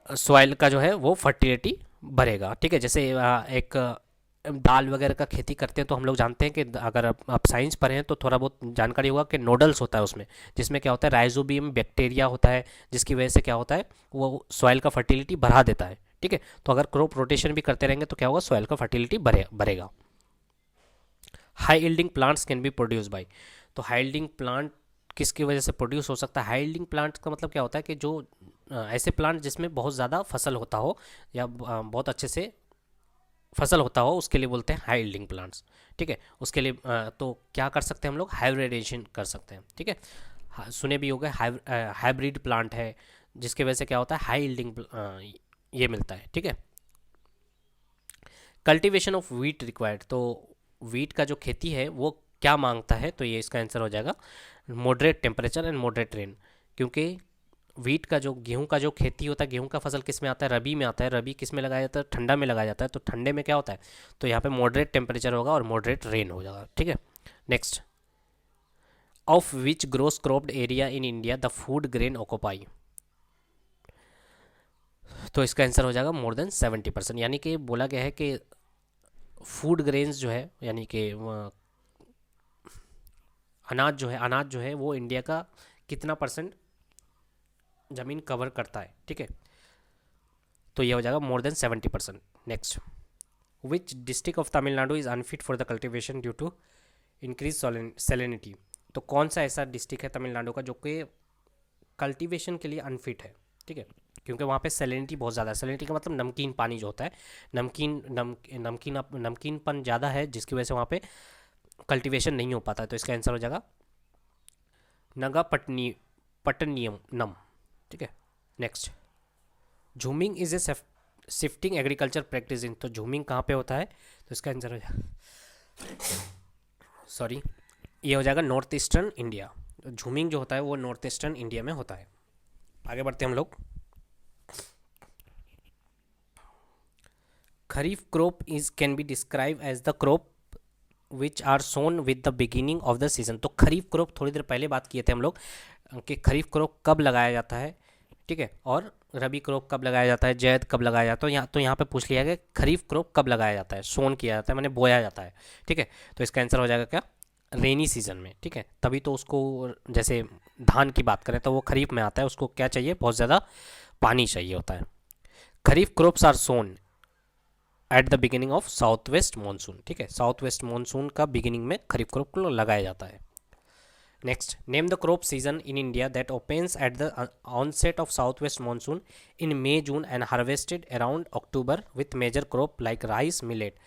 सॉइल का जो है वो फर्टिलिटी बढ़ेगा। ठीक है, जैसे एक दाल वगैरह का खेती करते हैं तो हम लोग जानते हैं कि अगर आप साइंस पढ़े हैं तो थोड़ा बहुत जानकारी होगा कि नोडल्स होता है उसमें, जिसमें क्या होता है, राइजोबियम बैक्टीरिया होता है, जिसकी वजह से क्या होता है, वो सॉइल का फर्टिलिटी बढ़ा देता है। ठीक है, तो अगर क्रॉप रोटेशन भी करते रहेंगे तो क्या होगा, सॉइल का फर्टिलिटी बढ़ेगा। High yielding plants can be produce by. तो हाई यील्डिंग प्लांट किसकी वजह से प्रोड्यूस हो सकता है, हाई यील्डिंग प्लांट का मतलब क्या होता है कि जो ऐसे प्लांट जिसमें बहुत ज़्यादा फसल होता हो या बहुत अच्छे से फसल होता हो, उसके लिए बोलते हैं हाई यील्डिंग प्लांट्स। ठीक है, उसके लिए तो क्या कर सकते हैं हम लोग, हाइब्रिडेशन कर सकते हैं। ठीक है, सुने भी होंगे हाइब्रिड प्लांट है, जिसकी वजह से क्या होता है, हाई यील्डिंग ये मिलता है। ठीक है, कल्टीवेशन ऑफ वीट रिक्वायर्ड। तो वीट का जो खेती है वो क्या मांगता है, तो ये इसका आंसर हो जाएगा moderate temperature and moderate rain. क्योंकि वीट का जो गेहूं का जो खेती होता है, गेहूं का फसल किस में आता है, रबी में आता है। रबी किस में लगाया जाता है, ठंडा में लगाया जाता है। तो ठंडे में क्या होता है, तो यहाँ पे मॉडरेट टेम्परेचर होगा और मॉडरेट रेन हो जाएगा। ठीक है, next, of which gross cropped area in India the food grain occupy. तो इसका आंसर हो जाएगा मोर देन 70%। यानी कि बोला गया है कि फूड ग्रेन्स जो है, यानी कि अनाज जो है वो इंडिया का कितना परसेंट ज़मीन कवर करता है। ठीक है, तो ये हो जाएगा more than 70%। Next, which district of Tamil Nadu is unfit for the cultivation due to increase salinity. तो कौन सा ऐसा डिस्ट्रिक्ट है तमिलनाडु का जो कि कल्टीवेशन के लिए अनफिट है। ठीक है, क्योंकि वहाँ पे सेलेनिटी बहुत ज़्यादा है। सेलेनिटी का मतलब नमकीन पानी जो होता है, नमकीनपन ज़्यादा है, जिसकी वजह से वहाँ पे कल्टीवेशन नहीं हो पाता है। तो इसका आंसर हो जाएगा नगा पट्टनियम नम। ठीक है, next, jhuming is a shifting agriculture practice in. तो झूमिंग कहाँ पे होता है, तो इसका आंसर हो जाएगा, सॉरी, ये हो जाएगा नॉर्थ ईस्टर्न इंडिया। झूमिंग जो होता है वो नॉर्थ ईस्टर्न इंडिया में होता है। आगे बढ़ते हैं हम लोग। Kharif crop is can be describe as the crop which are sown with the beginning of the season. तो खरीफ क्रॉप थोड़ी देर पहले बात किए थे हम लोग कि खरीफ क्रॉप कब लगाया जाता है। ठीक है, और रबी क्रॉप कब लगाया जाता है, जैद कब लगाया जाता है। तो यहाँ पे पूछ लिया गया खरीफ क्रॉप कब लगाया जाता है, सोन किया जाता है, मैंने बोया जाता है। ठीक है, तो इसका आंसर हो जाएगा क्या, रेनी सीजन में। ठीक है, तभी तो उसको, जैसे धान की बात करें तो वो खरीफ में आता है, उसको क्या चाहिए, बहुत ज़्यादा पानी चाहिए होता है। Kharif crops are sown at the beginning of south west monsoon. ठीक है, साउथ वेस्ट मानसून का बिगिनिंग में खरीफ क्रॉप को लगाया जाता है। Next, name the crop season in India that opens at the onset of south west monsoon in May June and harvested around October with major crop like rice millet.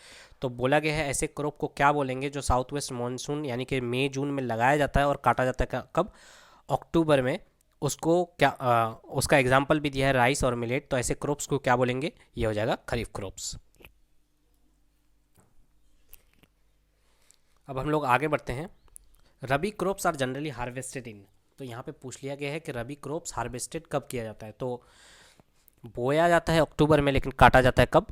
तो बोला गया है ऐसे क्रॉप को क्या बोलेंगे जो साउथ वेस्ट मानसून यानी कि मई जून में लगाया जाता है और काटा जाता है कब, अक्टूबर में। उसको क्या उसका एग्जाम्पल भी दिया है राइस और मिलेट। तो ऐसे क्रॉप्स को क्या बोलेंगे, ये हो जाएगा खरीफ क्रॉप्स। अब हम लोग आगे बढ़ते हैं। रबी क्रॉप्स आर जनरली हार्वेस्टेड इन। तो यहाँ पे पूछ लिया गया है कि रबी क्रॉप्स हार्वेस्टेड कब किया जाता है। तो बोया जाता है अक्टूबर में, लेकिन काटा जाता है कब,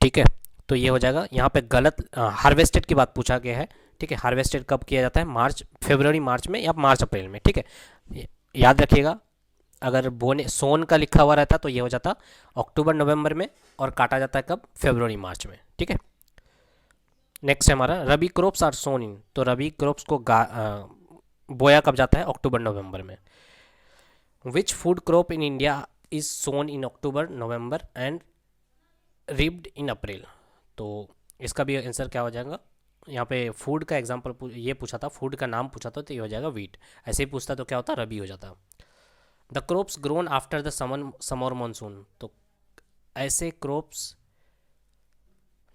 ठीक है। तो ये हो जाएगा यहाँ पे गलत, हार्वेस्टेड की बात पूछा गया है। ठीक है, हार्वेस्टेड कब किया जाता है, मार्च, फरवरी मार्च में या मार्च अप्रैल में। ठीक है, याद रखिएगा, अगर बोने सोन का लिखा हुआ रहता तो ये हो जाता अक्टूबर नवंबर में और काटा जाता है कब, फरवरी मार्च में। ठीक है, नेक्स्ट है हमारा रबी क्रॉप्स आर सोन इन। तो रबी क्रॉप्स को बोया कब जाता है, अक्टूबर नवंबर में। Which food crop in India is sown in October November and reaped in April. तो इसका भी आंसर क्या हो जाएगा, यहाँ पे फूड का एग्जाम्पल ये पूछा था, फूड का नाम पूछा था, तो ये हो जाएगा वीट। ऐसे ही पूछता तो क्या होता, रबी हो जाता। The crops grown after the summer monsoon, तो ऐसे क्रॉप्स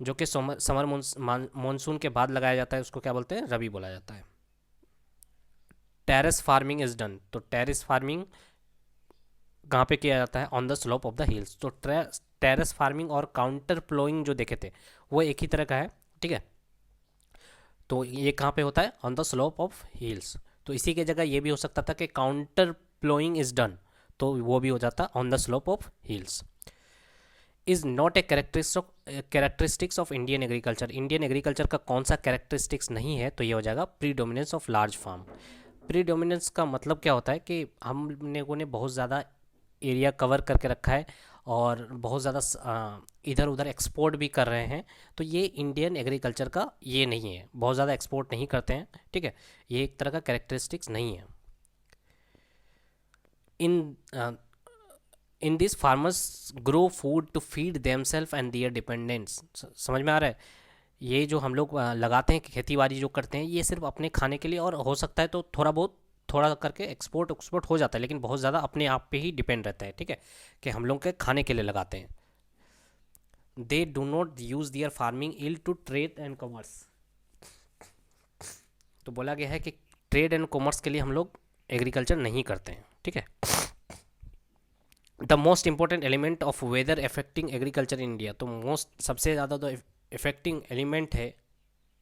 जो कि समर मानसून के बाद लगाया जाता है उसको क्या बोलते हैं, रबी बोला जाता है। टेरेस फार्मिंग इज डन, तो टेरेस फार्मिंग कहाँ पे किया जाता है, on the slope of the hills. तो टेरेस फार्मिंग और काउंटर प्लोइंग जो देखे थे वो एक ही तरह का है, ठीक है। तो ये कहाँ पे होता है, on the slope of hills. तो इसी के जगह ये भी हो सकता था कि काउंटर प्लोइंग इज डन, तो वो भी हो जाता on the slope of hills. Is not A characteristics of Indian agriculture, Indian agriculture का कौन सा कैरेक्टरिस्टिक्स नहीं है, तो ये हो जाएगा predominance of large farm. Predominance का मतलब क्या होता है कि हम लोगों ने बहुत ज़्यादा एरिया कवर करके रखा है और बहुत ज़्यादा इधर उधर एक्सपोर्ट भी कर रहे हैं, तो ये इंडियन एग्रीकल्चर का ये नहीं है, बहुत ज़्यादा एक्सपोर्ट नहीं करते हैं, ठीक है। ये एक तरह का कैरेक्टरिस्टिक्स नहीं है। In in this farmers grow food to feed themself and their dependents, समझ में आ रहा है। ये जो हम लोग लगाते हैं, खेती बाड़ी जो करते हैं, ये सिर्फ अपने खाने के लिए, और हो सकता है तो थोड़ा बहुत थोड़ा करके एक्सपोर्ट एक्सपोर्ट हो जाता है, लेकिन बहुत ज़्यादा अपने आप पे ही डिपेंड रहता है, ठीक है, कि हम लोग के खाने के लिए लगाते हैं। They do not use their farming ill to trade and commerce, तो बोला गया है कि ट्रेड एंड कॉमर्स के लिए हम लोग एग्रीकल्चर नहीं करते हैं, ठीक है। The most important element of weather affecting agriculture in India, तो मोस्ट सबसे ज़्यादा तो इफेक्टिंग एलिमेंट है,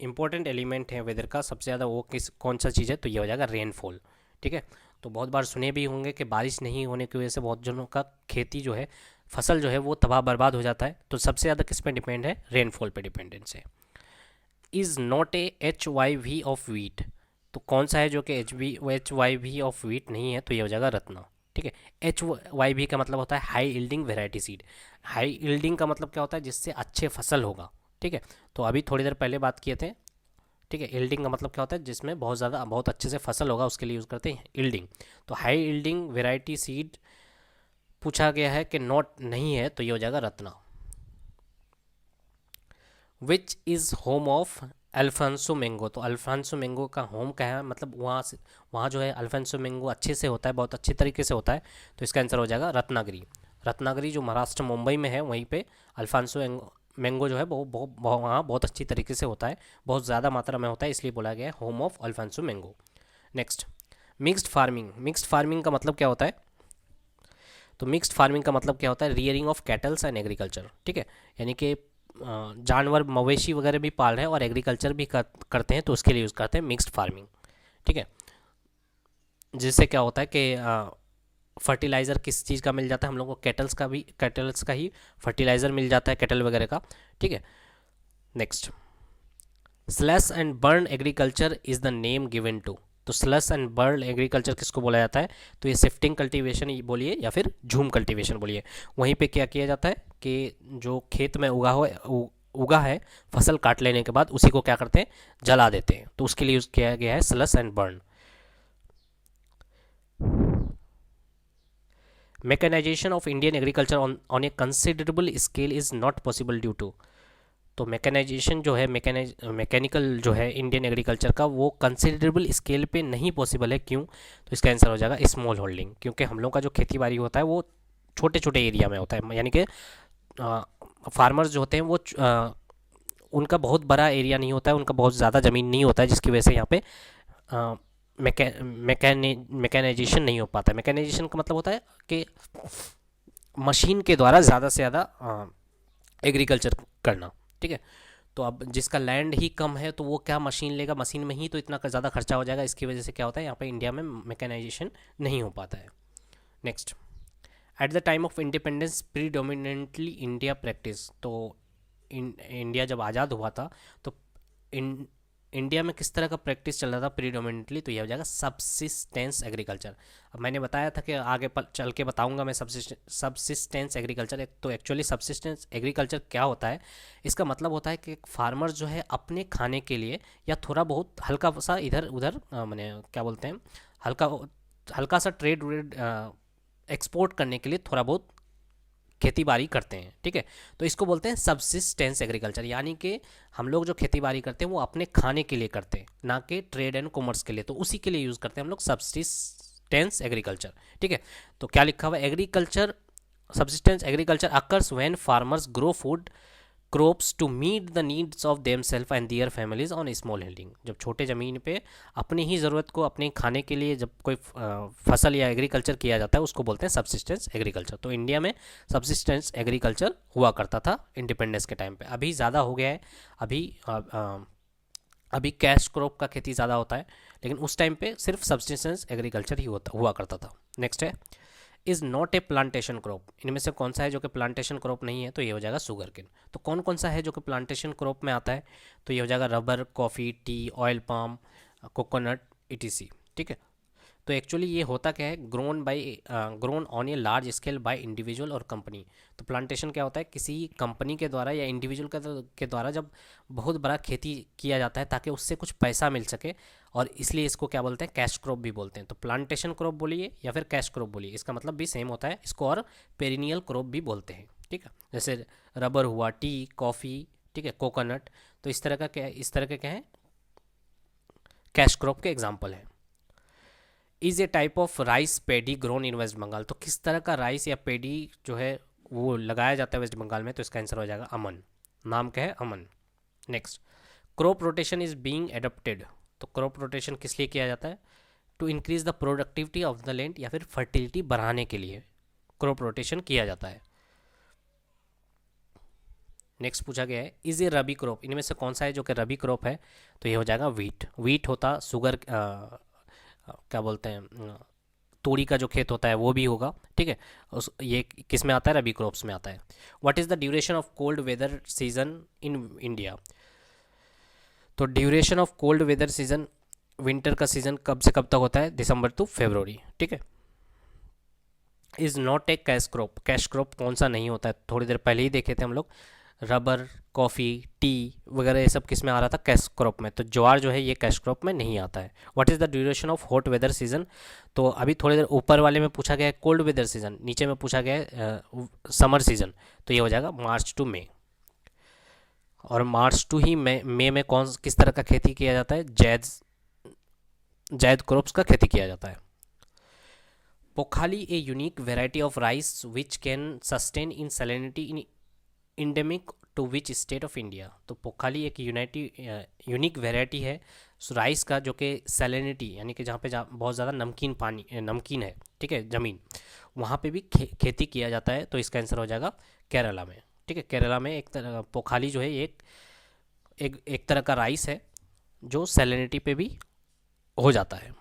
इंपॉर्टेंट एलिमेंट है वेदर का सबसे ज़्यादा, वो किस कौन सा चीज़ है, तो ये हो जाएगा रेनफॉल, ठीक है। तो बहुत बार सुने भी होंगे कि बारिश नहीं होने की वजह से बहुत जनों का खेती जो है, फसल जो है वो तबाह बर्बाद हो जाता है। तो सबसे ज़्यादा किस पे डिपेंड है, रेनफॉल पे डिपेंडेंस है। Is not a HYV of wheat, तो कौन सा है जो कि HYV ऑफ वीट नहीं है, तो ये हो जाएगा रत्ना, ठीक है। HYV का मतलब होता है high yielding variety seed. High yielding का मतलब क्या होता है, जिससे अच्छे फसल होगा, ठीक है। तो अभी थोड़ी देर पहले बात किए थे, ठीक है। यील्डिंग का मतलब क्या होता है, जिसमें बहुत ज़्यादा बहुत अच्छे से फसल होगा, उसके लिए यूज़ करते हैं यील्डिंग। तो हाई यील्डिंग वेराइटी सीड पूछा गया है कि नॉट नहीं है, तो ये हो जाएगा Ratna. Which is home of Alphonso mango, तो अल्फांसो मैंगो का होम क्या है, मतलब वहाँ से वहाँ जो है अल्फांसो मैंगो अच्छे से होता है, बहुत अच्छे तरीके से होता है, तो इसका आंसर हो जाएगा रत्नागिरी। रत्नागिरी जो महाराष्ट्र मुंबई में है, वहीं पे अल्फांसो मैंगो जो है वो वहाँ बहुत अच्छी तरीके से होता है, बहुत ज़्यादा मात्रा में होता है, इसलिए बोला गया है home of Alphonso mango. Next, mixed farming. Mixed farming का मतलब क्या होता है, तो मिक्स्ड फार्मिंग का मतलब क्या होता है, rearing of kettles and agriculture, ठीक है। यानी कि जानवर मवेशी वगैरह भी पाल रहे हैं और एग्रीकल्चर भी करते हैं, तो उसके लिए यूज़ करते हैं मिक्स्ड फार्मिंग, ठीक है। जिससे क्या होता है कि फर्टिलाइज़र किस चीज़ का मिल जाता है हम लोग को, कैटल्स का ही फर्टिलाइज़र मिल जाता है, कैटल वगैरह का, ठीक है। Next, slash and burn agriculture is the name given to, तो स्लश एंड बर्न एग्रीकल्चर किसको बोला जाता है, तो ये शिफ्टिंग कल्टीवेशन बोलिए या फिर झूम कल्टीवेशन बोलिए। वहीं पे क्या किया जाता है कि जो खेत में उगा है फसल काट लेने के बाद उसी को क्या करते हैं, जला देते हैं, तो उसके लिए यूज़ किया गया है slash and burn. Mechanization of Indian agriculture on a considerable scale is not possible due to, तो मैकेनाइजेशन जो है मैकेनिकल जो है इंडियन एग्रीकल्चर का, वो कंसिडरेबल स्केल पे नहीं पॉसिबल है, क्यों, तो इसका आंसर हो जाएगा स्मॉल होल्डिंग, क्योंकि हम लोग का जो खेती बाड़ी होता है वो छोटे छोटे एरिया में होता है, यानी कि फार्मर्स जो होते हैं वो उनका बहुत बड़ा एरिया नहीं होता है, उनका बहुत ज़्यादा ज़मीन नहीं होता है, जिसकी वजह से यहाँ पे मैकेनाइजेशन नहीं हो पाता है। मैकेनाइजेशन का मतलब होता है कि मशीन के द्वारा ज़्यादा से ज़्यादा एग्रीकल्चर करना, ठीक है। तो अब जिसका लैंड ही कम है तो वो क्या मशीन लेगा, मशीन में ही तो इतना ज़्यादा खर्चा हो जाएगा, इसकी वजह से क्या होता है यहाँ पे इंडिया में मैकेनाइजेशन नहीं हो पाता है। Next, at the time of independence predominantly India practice, तो इंडिया जब आज़ाद हुआ था तो इंडिया में किस तरह का प्रैक्टिस चल रहा था प्रीडोमिनेंटली, तो यह हो जाएगा सबसिस्टेंस एग्रीकल्चर। अब मैंने बताया था कि आगे चल के बताऊंगा मैं सबसिस्टेंस एग्रीकल्चर। तो एक्चुअली सबसिस्टेंस एग्रीकल्चर क्या होता है, इसका मतलब होता है कि फार्मर जो है अपने खाने के लिए या थोड़ा बहुत हल्का सा इधर उधर मैंने क्या बोलते हैं, हल्का हल्का सा ट्रेड एक्सपोर्ट करने के लिए थोड़ा बहुत खेती बाड़ी करते हैं, ठीक है। तो इसको बोलते हैं सबसिस्टेंस एग्रीकल्चर, यानी कि हम लोग जो खेती बाड़ी करते हैं वो अपने खाने के लिए करते हैं, ना कि ट्रेड एंड कॉमर्स के लिए। तो उसी के लिए यूज़ करते हैं हम लोग सबसिस्टेंस एग्रीकल्चर, ठीक है। तो क्या लिखा हुआ है, agriculture subsistence agriculture occurs when farmers grow food crops to meet the needs of themselves and their families on small holding। जब छोटे ज़मीन पे अपनी ही ज़रूरत को अपने खाने के लिए जब कोई फसल या एग्रीकल्चर किया जाता है उसको बोलते हैं सबसिस्टेंस एग्रीकल्चर। तो इंडिया में सबसिस्टेंस एग्रीकल्चर हुआ करता था इंडिपेंडेंस के टाइम पे, अभी ज़्यादा हो गया है। अभी अभी कैश क्रॉप का खेती ज़्यादा होता है, लेकिन उस टाइम पे सिर्फ सबसिस्टेंस एग्रीकल्चर ही हुआ करता था। नेक्स्ट है, is not a plantation crop. इनमें से कौन सा है जो कि प्लांटेशन क्रॉप नहीं है, तो ये हो जाएगा शुगर केन। तो कौन कौन सा है जो कि प्लांटेशन क्रॉप में आता है, तो ये हो जाएगा rubber, coffee, T, oil palm, coconut, etc, ठीक है। तो एक्चुअली ये होता क्या है, grown on a large scale by individual और कंपनी। तो प्लांटेशन क्या होता है, किसी कंपनी के द्वारा या इंडिविजुअल के द्वारा जब बहुत बड़ा खेती किया जाता है ताकि उससे कुछ पैसा मिल सके, और इसलिए इसको क्या बोलते हैं, कैश क्रॉप भी बोलते हैं। तो प्लांटेशन क्रॉप बोलिए या फिर कैश क्रॉप बोलिए, इसका मतलब भी सेम होता है। इसको और पेरिनियल क्रॉप भी बोलते हैं, ठीक है। जैसे रबर हुआ, टी, कॉफ़ी, ठीक है, कोकोनट। तो इस तरह के क्या है, कैश क्रॉप के एग्जाम्पल है। Is a type of rice paddy grown in West Bengal. तो किस तरह का राइस या पेडी जो है वो लगाया जाता है वेस्ट बंगाल में, तो इसका आंसर हो जाएगा अमन। नाम क्या है, Aman. Next, crop rotation is being adopted. तो क्रॉप रोटेशन किस लिए किया जाता है, to increase the productivity of the land, या फिर फर्टिलिटी बढ़ाने के लिए क्रॉप रोटेशन किया जाता है। नेक्स्ट पूछा गया है, इज ए रबी क्रॉप। इनमें से कौन सा है जो कि रबी क्रॉप है, तो ये हो जाएगा वीट। वीट होता शुगर क्या बोलते हैं, तोड़ी का जो खेत होता है वो भी होगा, ठीक है। ये किस में आता है, रबी क्रॉप्स में आता है। What is the duration of cold weather season in India. तो duration of cold weather season, winter का सीजन कब से कब तक होता है, दिसंबर टू फरवरी, ठीक है। Is not a cash crop. Cash crop कौन सा नहीं होता है, थोड़ी देर पहले ही देखे थे हम लोग, रबर, कॉफ़ी, टी वगैरह ये सब किस में आ रहा था, कैश क्रॉप में। तो ज्वार जो है ये कैश क्रॉप में नहीं आता है। What is the duration of hot weather season. तो अभी थोड़ी देर ऊपर वाले में पूछा गया है कोल्ड वेदर सीजन, नीचे में पूछा गया है समर सीजन। तो ये हो जाएगा मार्च टू मई। और मार्च टू ही मई में किस तरह का खेती किया जाता है, जायद क्रॉप्स का खेती किया जाता है। Pokkali a unique variety of rice which can sustain in salinity in endemic to which state of India. तो पोखाली एक यूनिक वेराइटी है राइस का जो कि सैलिनिटी यानी कि जहाँ पे बहुत ज़्यादा नमकीन है, ठीक है, ज़मीन, वहाँ पे भी खेती किया जाता है। तो इसका आंसर हो जाएगा केरला में, ठीक है। केरला में एक तरह पोखाली जो है एक तरह का राइस है जो सैलिनिटी पे भी हो जाता है।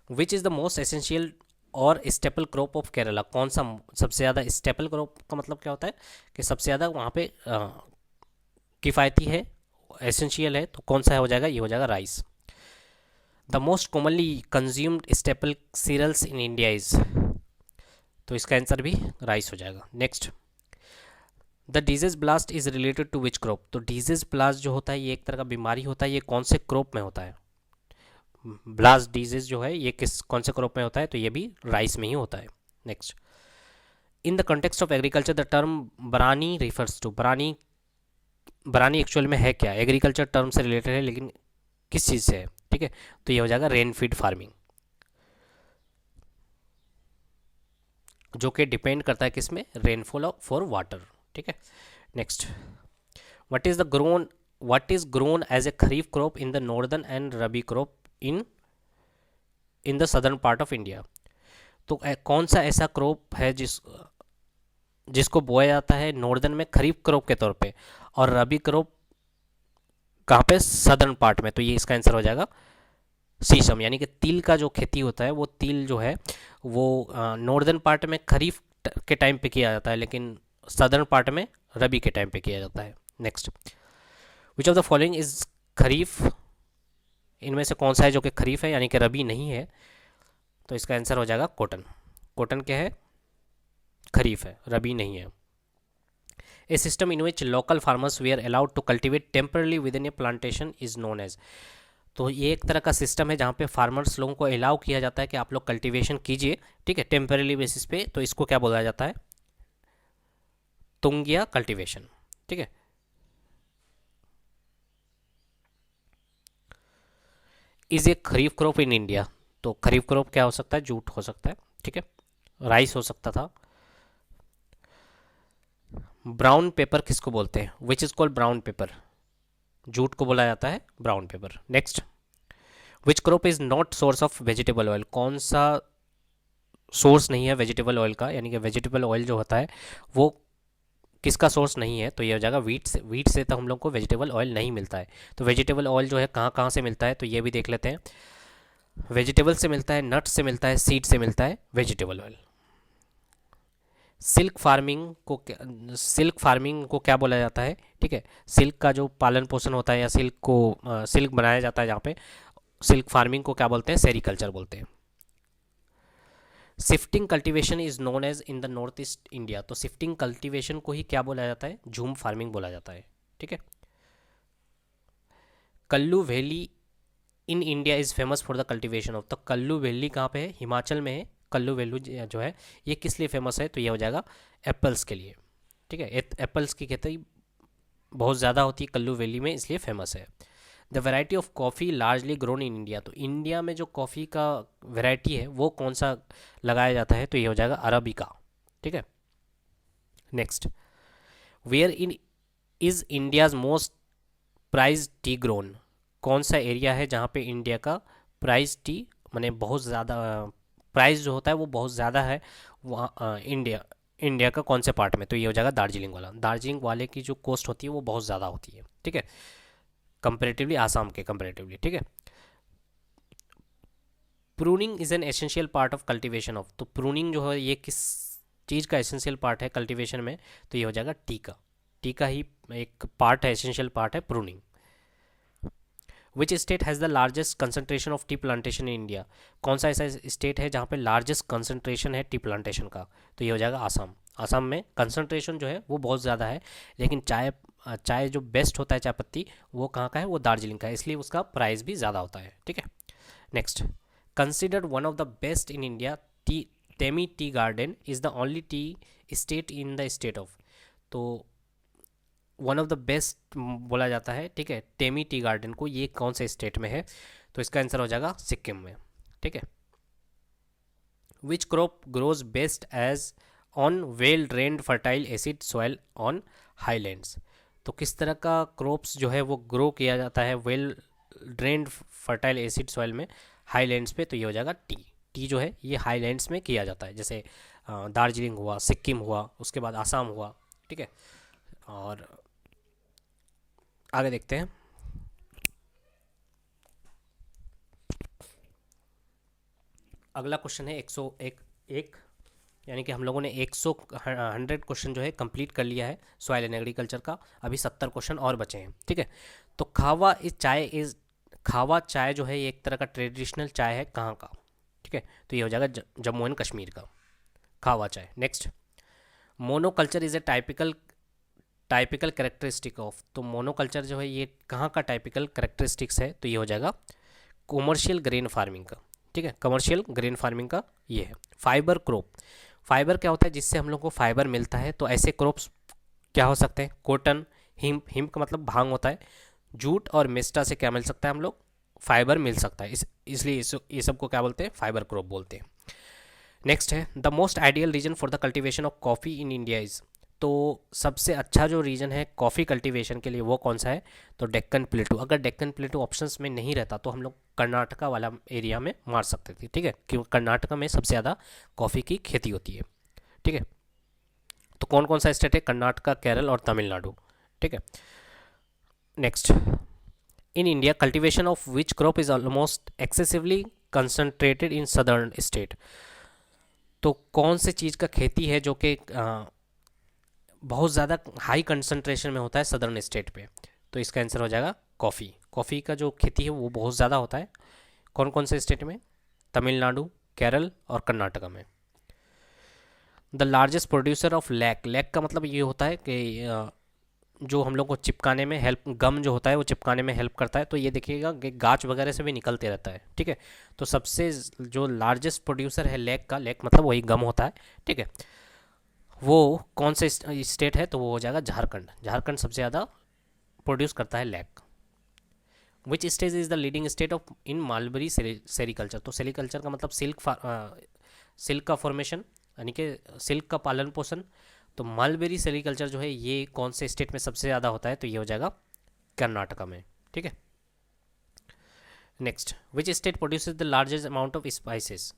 Which is the most essential or staple crop of Kerala. कौन सा सबसे ज़्यादा, स्टेपल क्रॉप का मतलब क्या होता है कि सबसे ज़्यादा वहाँ पे किफ़ायती है, एसेंशियल है। तो कौन सा हो जाएगा, ये हो जाएगा rice. The most commonly consumed staple cereals in India is, तो इसका आंसर भी राइस हो जाएगा। Next, the disease blast is related to which crop. तो डिजीज ब्लास्ट जो होता है ये एक तरह का बीमारी होता है, ये कौन से क्रॉप में होता है, ब्लास्ट डिजीज जो है ये कौन से क्रॉप में होता है, तो ये भी राइस में ही होता है। Next, in the context of agriculture the term बरानी रिफर्स टू। बरानी एक्चुअल में है क्या, एग्रीकल्चर टर्म से रिलेटेड है लेकिन किस चीज़ से है, ठीक है। तो ये हो जाएगा रेन फीड फार्मिंग, जो कि डिपेंड करता है किसमें, रेनफॉल फॉर वाटर, ठीक है। Next, what is grown as a kharif crop in the northern and rabi crop in the southern part of India. तो कौन सा ऐसा क्रॉप है जिसको बोया जाता है नॉर्दर्न में खरीफ क्रॉप के तौर पे, और रबी क्रॉप कहाँ पे, सदर्न पार्ट में। तो ये इसका आंसर हो जाएगा सीसम, यानी कि तिल का जो खेती होता है वो तिल जो है वो नॉर्दर्न पार्ट में खरीफ के टाइम पे किया जाता है, लेकिन सदर्न पार्ट में रबी के टाइम पे किया जाता है। Next, which of the following is kharif. इनमें से कौन सा है जो कि खरीफ है यानी कि रबी नहीं है, तो इसका आंसर हो जाएगा कॉटन। कॉटन क्या है, खरीफ है, रबी नहीं है। A system in which local farmers way are allowed to cultivate temporarily within a plantation is known as. तो ये एक तरह का सिस्टम है जहाँ पे फार्मर्स लोगों को अलाउ किया जाता है कि आप लोग कल्टीवेशन कीजिए, ठीक है, टेम्परेरी बेसिस पे। तो इसको क्या बोला जाता है, तुंगिया कल्टीवेशन, ठीक है। Is a kharif crop in India, तो खरीफ क्रॉप क्या हो सकता है, जूट हो सकता है, ठीक है, राइस हो सकता था। ब्राउन पेपर किसको बोलते हैं, which is called brown paper, jute को बोला जाता है brown paper. Next, which crop is not source of vegetable oil, कौन सा सोर्स नहीं है वेजिटेबल ऑयल का, यानी कि वेजिटेबल ऑयल जो होता है वो किसका सोर्स नहीं है, तो ये हो जाएगा वीट से। वीट से तो हम लोग को वेजिटेबल ऑयल नहीं मिलता है। तो वेजिटेबल ऑयल जो है कहाँ कहाँ से मिलता है, तो ये भी देख लेते हैं। वेजिटेबल से मिलता है, नट्स से मिलता है, सीड से मिलता है वेजिटेबल ऑयल। सिल्क फार्मिंग को क्या बोला जाता है, ठीक है, सिल्क का जो पालन पोषण होता है या सिल्क बनाया जाता है, जहाँ पे सिल्क फार्मिंग को क्या बोलते हैं, सेरीकल्चर बोलते हैं। Shifting cultivation is known as in the north east India, तो शिफ्टिंग कल्टीवेशन को ही क्या बोला जाता है, झूम फार्मिंग बोला जाता है, ठीक है। Kullu valley in India is famous for the cultivation of, तो कल्लू वैली कहाँ पे है, हिमाचल में है। कल्लू वैली जो है ये किस लिए फेमस है, तो ये हो जाएगा एप्पल्स के लिए, ठीक है। एप्पल्स की खेती बहुत ज़्यादा होती है कल्लू वैली में, इसलिए फेमस है। The variety of coffee largely grown in India, तो इंडिया में जो कॉफ़ी का वैरायटी है वो कौन सा लगाया जाता है, तो ये हो जाएगा अरबिका, ठीक है। Next, where in is India's most prize tea grown, कौन सा एरिया है जहाँ पे इंडिया का प्राइस टी माने बहुत ज़्यादा प्राइस जो होता है वो बहुत ज़्यादा है, वहाँ इंडिया का कौन से पार्ट में, तो ये हो जाएगा दार्जिलिंग वाला। दार्जिलिंग वाले की जो कॉस्ट होती है वो बहुत ज़्यादा होती है, ठीक है, कंपेरेटिवली आसाम के कंपेरेटिवली, ठीक है। Pruning is an essential part of cultivation of, तो प्रूनिंग जो है ये किस चीज़ का एसेंशियल पार्ट है कल्टीवेशन में, तो ये हो जाएगा टी का। टी का ही एक पार्ट है, एसेंशियल पार्ट है pruning. Which state has the largest concentration of tea plantation in India, कौन सा ऐसा स्टेट है जहाँ पे लार्जेस्ट कंसंट्रेशन है टी प्लांटेशन का, तो ये हो जाएगा आसाम। आसाम में कंसंट्रेशन जो है वो बहुत ज़्यादा है, लेकिन चाय जो बेस्ट होता है चाय पत्ती, वो कहाँ का है, वो दार्जिलिंग का है, इसलिए उसका प्राइस भी ज़्यादा होता है, ठीक है। Next, considered one of the best in India, T Temi tea garden is the only T state in the state of, तो वन ऑफ द बेस्ट बोला जाता है, ठीक है, टेमी टी गार्डन को, ये कौन से स्टेट में है, तो इसका आंसर हो जाएगा सिक्किम में, ठीक है। Which crop grows best as on well drained fertile acid soil on highlands, तो किस तरह का क्रॉप्स जो है वो ग्रो किया जाता है well drained fertile acid soil में हाईलैंड्स पे, तो ये हो जाएगा टी। टी जो है ये हाईलैंड्स में किया जाता है, जैसे दार्जिलिंग हुआ, सिक्किम हुआ, उसके बाद आसाम हुआ, ठीक है। और आगे देखते हैं। अगला क्वेश्चन है 101, यानी कि हम लोगों ने 100 क्वेश्चन जो है कंप्लीट कर लिया है सॉइल एंड एग्रीकल्चर का, अभी 70 क्वेश्चन और बचे हैं, ठीक है। तो खावा चाय जो है ये एक तरह का ट्रेडिशनल चाय है कहाँ का, ठीक है, तो ये हो जाएगा जम्मू एंड कश्मीर का खावा चाय। Next, monoculture is a typical characteristic of, तो मोनोकल्चर जो है ये कहाँ का टाइपिकल कैरेक्टरिस्टिक्स है, तो ये हो जाएगा कॉमर्शियल ग्रेन फार्मिंग का, ठीक है, कमर्शियल ग्रेन फार्मिंग का ये है। फाइबर क्रॉप, फाइबर क्या होता है, जिससे हम लोग को फाइबर मिलता है, तो ऐसे क्रॉप्स क्या हो सकते हैं, कॉटन, हिम का मतलब भांग होता है, जूट और मेस्टा से क्या मिल सकता है, हम लोग फाइबर मिल सकता है, इसलिए ये सब को क्या बोलते हैं, फाइबर क्रॉप बोलते हैं। नेक्स्ट है the most ideal region for the cultivation of coffee in India is, तो सबसे अच्छा जो रीजन है कॉफ़ी कल्टीवेशन के लिए वो कौन सा है, तो डेक्कन प्लेटू। अगर डेक्कन प्लेटू ऑप्शंस में नहीं रहता तो हम लोग कर्नाटका वाला एरिया में मार सकते थे, ठीक है, क्योंकि कर्नाटका में सबसे ज़्यादा कॉफ़ी की खेती होती है, ठीक है। तो कौन कौन सा स्टेट है, कर्नाटका, केरल और तमिलनाडु, ठीक है। Next, in India cultivation of which crop is almost excessively concentrated in southern state, तो कौन से चीज़ का खेती है जो कि बहुत ज़्यादा हाई कंसंट्रेशन में होता है सदर्न स्टेट पे, तो इसका आंसर हो जाएगा कॉफ़ी। कॉफ़ी का जो खेती है वो बहुत ज़्यादा होता है कौन कौन से स्टेट में, तमिलनाडु, केरल और कर्नाटका में। The largest producer of lac, lac का मतलब ये होता है कि जो हम लोग को चिपकाने में हेल्प, गम जो होता है वो चिपकाने में हेल्प करता है। तो ये देखिएगा कि गाछ वगैरह से भी निकलते रहता है, ठीक है। तो सबसे जो लार्जेस्ट प्रोड्यूसर है लेक का, लेक मतलब वही गम होता है, ठीक है। वो कौन से स्टेट है, तो वो हो जाएगा झारखंड। झारखंड सबसे ज़्यादा प्रोड्यूस करता है lac. Which state is the leading state of in mulberry sericulture. तो सेरिकल्चर का मतलब सिल्क का फॉर्मेशन, यानी कि सिल्क का पालन पोषण। तो मालबेरी सेरिकल्चर जो है ये कौन से स्टेट में सबसे ज़्यादा होता है, तो ये हो जाएगा कर्नाटका में, ठीक है। Next, which state produces the largest amount of spices.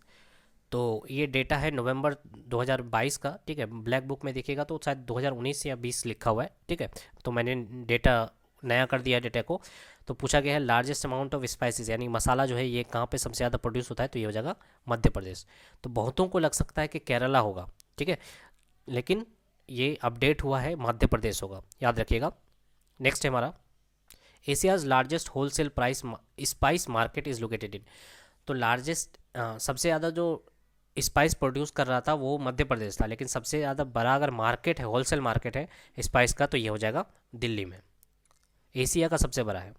तो ये डेटा है नवंबर 2022 का, ठीक है। ब्लैक बुक में देखिएगा तो शायद 2019 या 20 लिखा हुआ है, ठीक है। तो मैंने डेटा नया कर दिया डेटा को। तो पूछा गया है लार्जेस्ट अमाउंट ऑफ स्पाइसेस, यानी मसाला जो है ये कहाँ पे सबसे ज़्यादा प्रोड्यूस होता है, तो ये हो जाएगा मध्य प्रदेश। तो बहुतों को लग सकता है कि केरला होगा, ठीक है, लेकिन ये अपडेट हुआ है मध्य प्रदेश होगा, याद रखिएगा। नेक्स्ट है हमारा, Asia's largest wholesale price spice market is located in. तो लार्जेस्ट सबसे ज़्यादा जो स्पाइस प्रोड्यूस कर रहा था वो मध्य प्रदेश था, लेकिन सबसे ज़्यादा बड़ा अगर मार्केट है, होलसेल मार्केट है स्पाइस का, तो ये हो जाएगा दिल्ली में। एशिया का सबसे बड़ा है।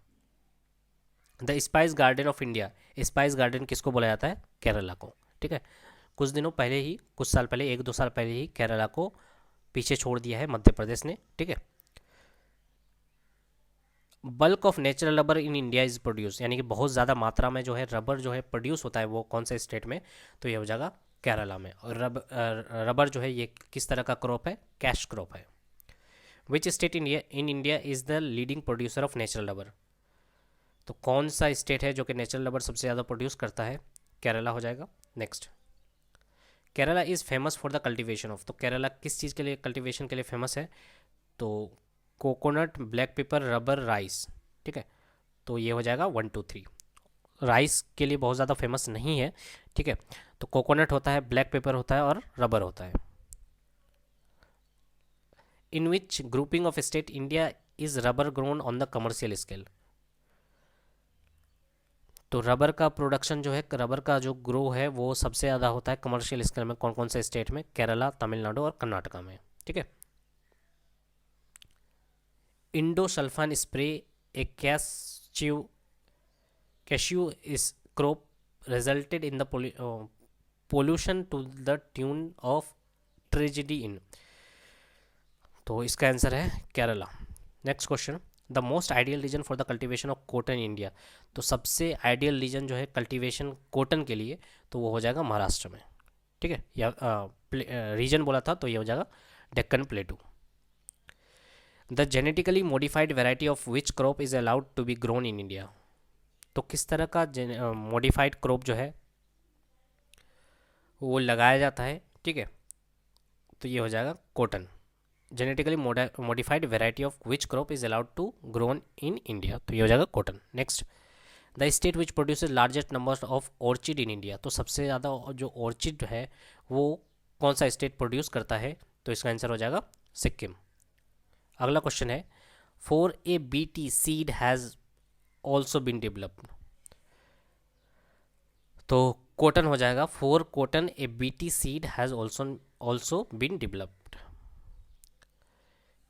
The spice garden of India, spice garden किसको बोला जाता है, केरला को, ठीक है। कुछ दिनों पहले ही, कुछ साल पहले, 1-2 साल पहले ही केरला को पीछे छोड़ दिया है मध्य प्रदेश ने, ठीक है। Bulk of natural rubber in India is produce, यानी कि बहुत ज़्यादा मात्रा में जो है रबर जो है प्रोड्यूस होता है वो कौन से स्टेट में, तो ये हो जाएगा केरला में। और रबर जो है ये किस तरह का क्रॉप है, कैश क्रॉप है। Which state in India is the leading producer of natural rubber. तो कौन सा स्टेट है जो कि नेचुरल रबर सबसे ज़्यादा प्रोड्यूस करता है, केरला हो जाएगा। Next, Kerala is famous for the cultivation of. तो केरला किस चीज़ के लिए, कल्टिवेशन के लिए फेमस है, तो coconut, black pepper, rubber, rice, ठीक है। तो ये हो जाएगा 1 2 3। राइस के लिए बहुत ज़्यादा फेमस नहीं है, ठीक है। तो कोकोनट होता है, ब्लैक पेपर होता है और रबर होता है। In which grouping of state India is rubber grown on the commercial scale. तो रबर का प्रोडक्शन जो है, रबर का जो ग्रो है वो सबसे ज़्यादा होता है कमर्शियल स्केल में कौन कौन से स्टेट में, केरला, तमिलनाडु और कर्नाटका में, ठीक है। Endosulfan spray a cashew is crop resulted in the pollution to the tune of tragedy in. तो इसका आंसर है Kerala. Next question, the most ideal region for the cultivation of cotton India. तो सबसे आइडियल रीजन जो है cultivation cotton के लिए, तो वो हो जाएगा महाराष्ट्र में, ठीक है। या रीजन बोला था तो ये हो जाएगा Deccan plateau. The genetically modified variety of which crop is allowed to be grown in India. तो किस तरह का मॉडिफाइड क्रॉप जो है वो लगाया जाता है, ठीक है। तो ये हो जाएगा cotton. Genetically modified variety of which crop is allowed to grown in India, तो ये हो जाएगा cotton. Next, the state which produces largest number of orchid in India. तो सबसे ज़्यादा जो ऑर्चिड है वो कौन सा स्टेट प्रोड्यूस करता है, तो इसका आंसर हो जाएगा सिक्किम। अगला क्वेश्चन है, for a BT seed has also been developed. तो कॉटन हो जाएगा, for cotton a BT seed has also been developed.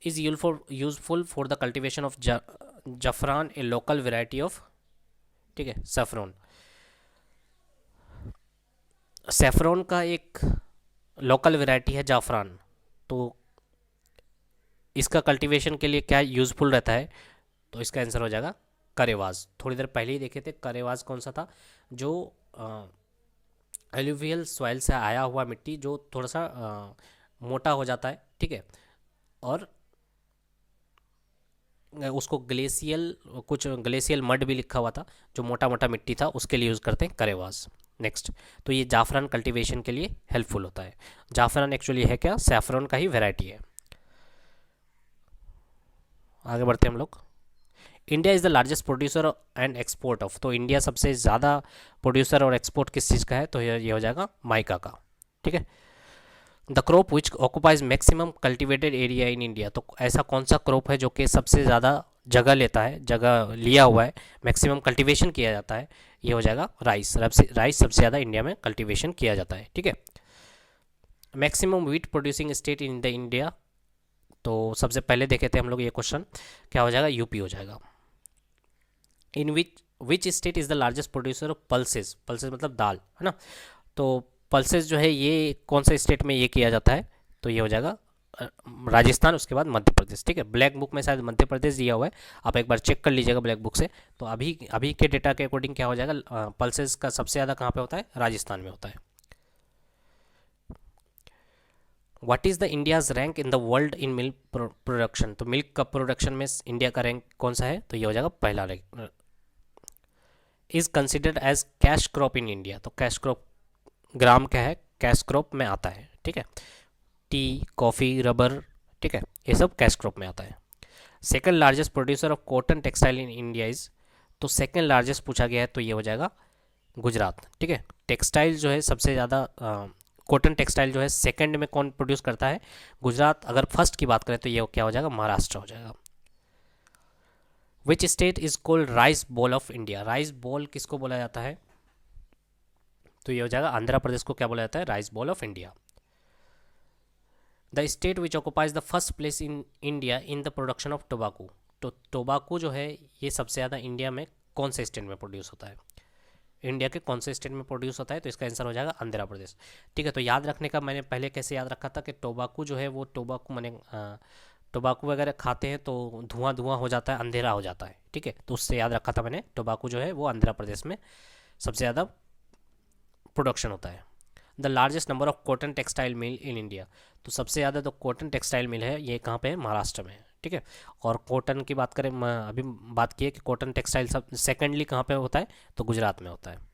Is useful for the cultivation of zafran a local variety of, ठीक है, सैफरॉन। सैफरॉन का एक local variety है जाफरान। तो इसका कल्टीवेशन के लिए क्या यूज़फुल रहता है, तो इसका आंसर हो जाएगा करेवाज। थोड़ी देर पहले ही देखे थे करेवाज कौन सा था, जो एलुवियल सॉइल से आया हुआ मिट्टी जो थोड़ा सा मोटा हो जाता है, ठीक है, और उसको कुछ ग्लेशियल मड भी लिखा हुआ था, जो मोटा मोटा मिट्टी था उसके लिए यूज़ करते हैं करेवाज। नेक्स्ट, तो ये जाफरान कल्टीवेशन के लिए हेल्पफुल होता है। जाफरान एक्चुअली है क्या, सैफरॉन का ही वेराइटी है। आगे बढ़ते हैं हम लोग। India is the largest producer and export of. तो इंडिया सबसे ज़्यादा प्रोड्यूसर और एक्सपोर्ट किस चीज़ का है, तो ये हो जाएगा माइका का, ठीक है। The crop which occupies maximum cultivated area in India. तो ऐसा कौन सा क्रॉप है जो कि सबसे ज़्यादा जगह लेता है, जगह लिया हुआ है, मैक्सिमम कल्टिवेशन किया जाता है, ये हो जाएगा राइस। राइस सबसे ज़्यादा इंडिया में कल्टिवेशन किया जाता है, ठीक है। Maximum wheat producing state in the India. तो तो सबसे पहले देखे थे हम लोग ये क्वेश्चन, क्या हो जाएगा, यूपी हो जाएगा। In which state is the largest producer of pulses, pulses मतलब दाल, है ना। तो पल्सेस जो है ये कौन सा स्टेट में ये किया जाता है, तो ये हो जाएगा राजस्थान, उसके बाद मध्य प्रदेश। ठीक है, ब्लैक बुक में शायद मध्य प्रदेश दिया हुआ है, आप एक बार चेक कर लीजिएगा ब्लैक बुक से। तो अभी अभी के डेटा के अकॉर्डिंग क्या हो जाएगा, पल्सेस का सबसे ज़्यादा कहाँ पे होता है, राजस्थान में होता है। What is the India's rank in the world in milk production, तो मिल्क का प्रोडक्शन में इंडिया का रैंक कौन सा है, तो ये हो जाएगा पहला rank. Is considered as cash crop in India, तो कैश क्रॉप ग्राम क्या है, कैश क्रॉप में आता है। ठीक है, टी, कॉफ़ी, रबर, ठीक है, ये सब कैश क्रॉप में आता है। Second largest producer of cotton textile in India is, तो सेकंड लार्जेस्ट पूछा गया है तो ये हो जाएगा गुजरात। ठीक है, टेक्सटाइल जो है सबसे ज़्यादा, कॉटन टेक्सटाइल जो है सेकंड में कौन प्रोड्यूस करता है, गुजरात। अगर फर्स्ट की बात करें तो ये क्या हो जाएगा, महाराष्ट्र हो जाएगा। विच state is called rice bowl of India, rice ball किसको बोला जाता है, तो ये हो जाएगा आंध्र प्रदेश को क्या बोला जाता है, rice bowl of India. The state which occupies the first place in India in the production of tobacco, तो टोबाकू जो है ये सबसे ज़्यादा इंडिया में कौन से स्टेट में प्रोड्यूस होता है, इंडिया के कौन से स्टेट में प्रोड्यूस होता है, तो इसका आंसर हो जाएगा आंध्र प्रदेश। ठीक है, तो याद रखने का मैंने पहले कैसे याद रखा था कि टोबाकू जो है वो टोबाकू मैंने टोबाकू वगैरह खाते हैं तो धुआं धुआं हो जाता है, अंधेरा हो जाता है। ठीक है, तो उससे याद रखा था मैंने, टोबाकू जो है वो आंध्र प्रदेश में सबसे ज़्यादा प्रोडक्शन होता है। The largest number of cotton textile mill in India, तो सबसे ज़्यादा जो कॉटन टेक्सटाइल मिल है ये कहाँ पे है, महाराष्ट्र में है। ठीक है, और कॉटन की बात करें, अभी बात की है कि कॉटन टेक्सटाइल सब सेकेंडली कहाँ पे होता है, तो गुजरात में होता है।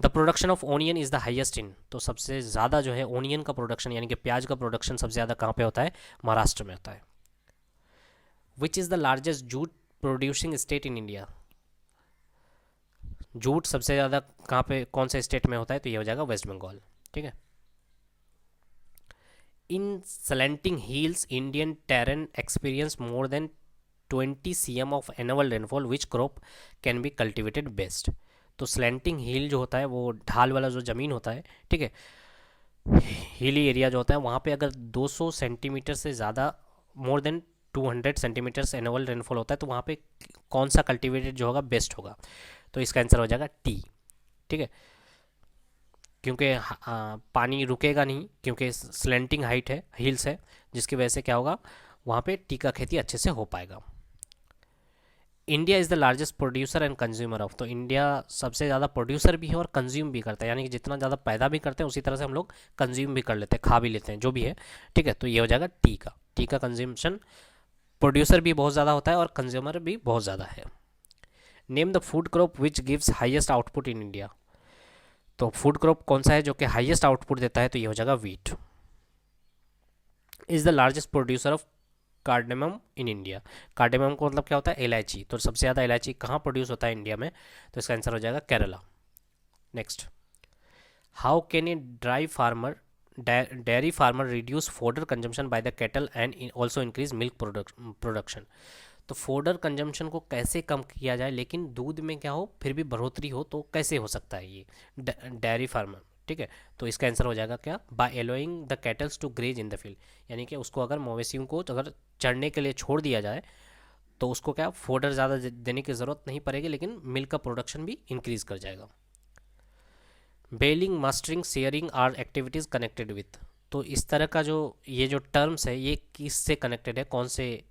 The production of onion is the highest in, तो सबसे ज़्यादा जो है ओनियन का प्रोडक्शन यानी कि प्याज का प्रोडक्शन सबसे ज़्यादा कहाँ पे होता है, महाराष्ट्र में होता है। Which is the largest jute producing state in India, jute सबसे ज़्यादा कहाँ पे कौन से स्टेट में होता है, तो ये हो जाएगा वेस्ट बंगाल। ठीक है, in slanting hills Indian terrain experience more than 20 cm of annual rainfall which crop can be cultivated best, तो स्लैंटिंग हिल जो होता है वो ढाल वाला जो ज़मीन होता है, ठीक है, हिली एरिया जो होता है वहाँ पे अगर 200 सेंटीमीटर से ज़्यादा, more than 200 centimetres annual rainfall होता है, तो वहाँ पे कौन सा कल्टिवेटेड जो होगा बेस्ट होगा, तो इसका आंसर हो जाएगा टी। ठीक है, क्योंकि पानी रुकेगा नहीं, क्योंकि स्लैंटिंग हाइट है, हिल्स है, जिसकी वजह से क्या होगा, वहाँ पे टी का खेती अच्छे से हो पाएगा। India is the largest producer and consumer of, तो इंडिया सबसे ज़्यादा प्रोड्यूसर भी है और कंज्यूम भी करता है, यानी कि जितना ज़्यादा पैदा भी करते हैं उसी तरह से हम लोग कंज्यूम भी कर लेते हैं, खा भी लेते हैं, जो भी है। ठीक है, तो ये हो जाएगा टी का कंज्यूमशन, प्रोड्यूसर भी बहुत ज़्यादा होता है और कंज्यूमर भी बहुत ज़्यादा है। Name the food crop which gives highest output in India, तो फूड क्रॉप कौन सा है जो कि हाईएस्ट आउटपुट देता है, तो ये हो जाएगा wheat. Is the largest producer of cardamom in India, cardamom को मतलब क्या होता है, इलायची, तो सबसे ज़्यादा इलायची कहाँ प्रोड्यूस होता है इंडिया में, तो इसका आंसर हो जाएगा Kerala. Next, how can a dairy farmer reduce fodder consumption by the cattle and also increase milk production, तो फोडर कंजम्पशन को कैसे कम किया जाए लेकिन दूध में क्या हो फिर भी बढ़ोतरी हो, तो कैसे हो सकता है ये डेयरी फार्मर। ठीक है, तो इसका आंसर हो जाएगा क्या, by allowing the cattles to graze in the field, यानी कि उसको अगर मवेशियों को अगर चढ़ने के लिए छोड़ दिया जाए तो उसको क्या फोडर ज़्यादा देने की ज़रूरत नहीं पड़ेगी, लेकिन मिल्क का प्रोडक्शन भी इंक्रीज कर जाएगा। Baling, mustering, shearing are activities connected with, तो इस तरह का जो ये जो टर्म्स है ये किससे कनेक्टेड है, कौन से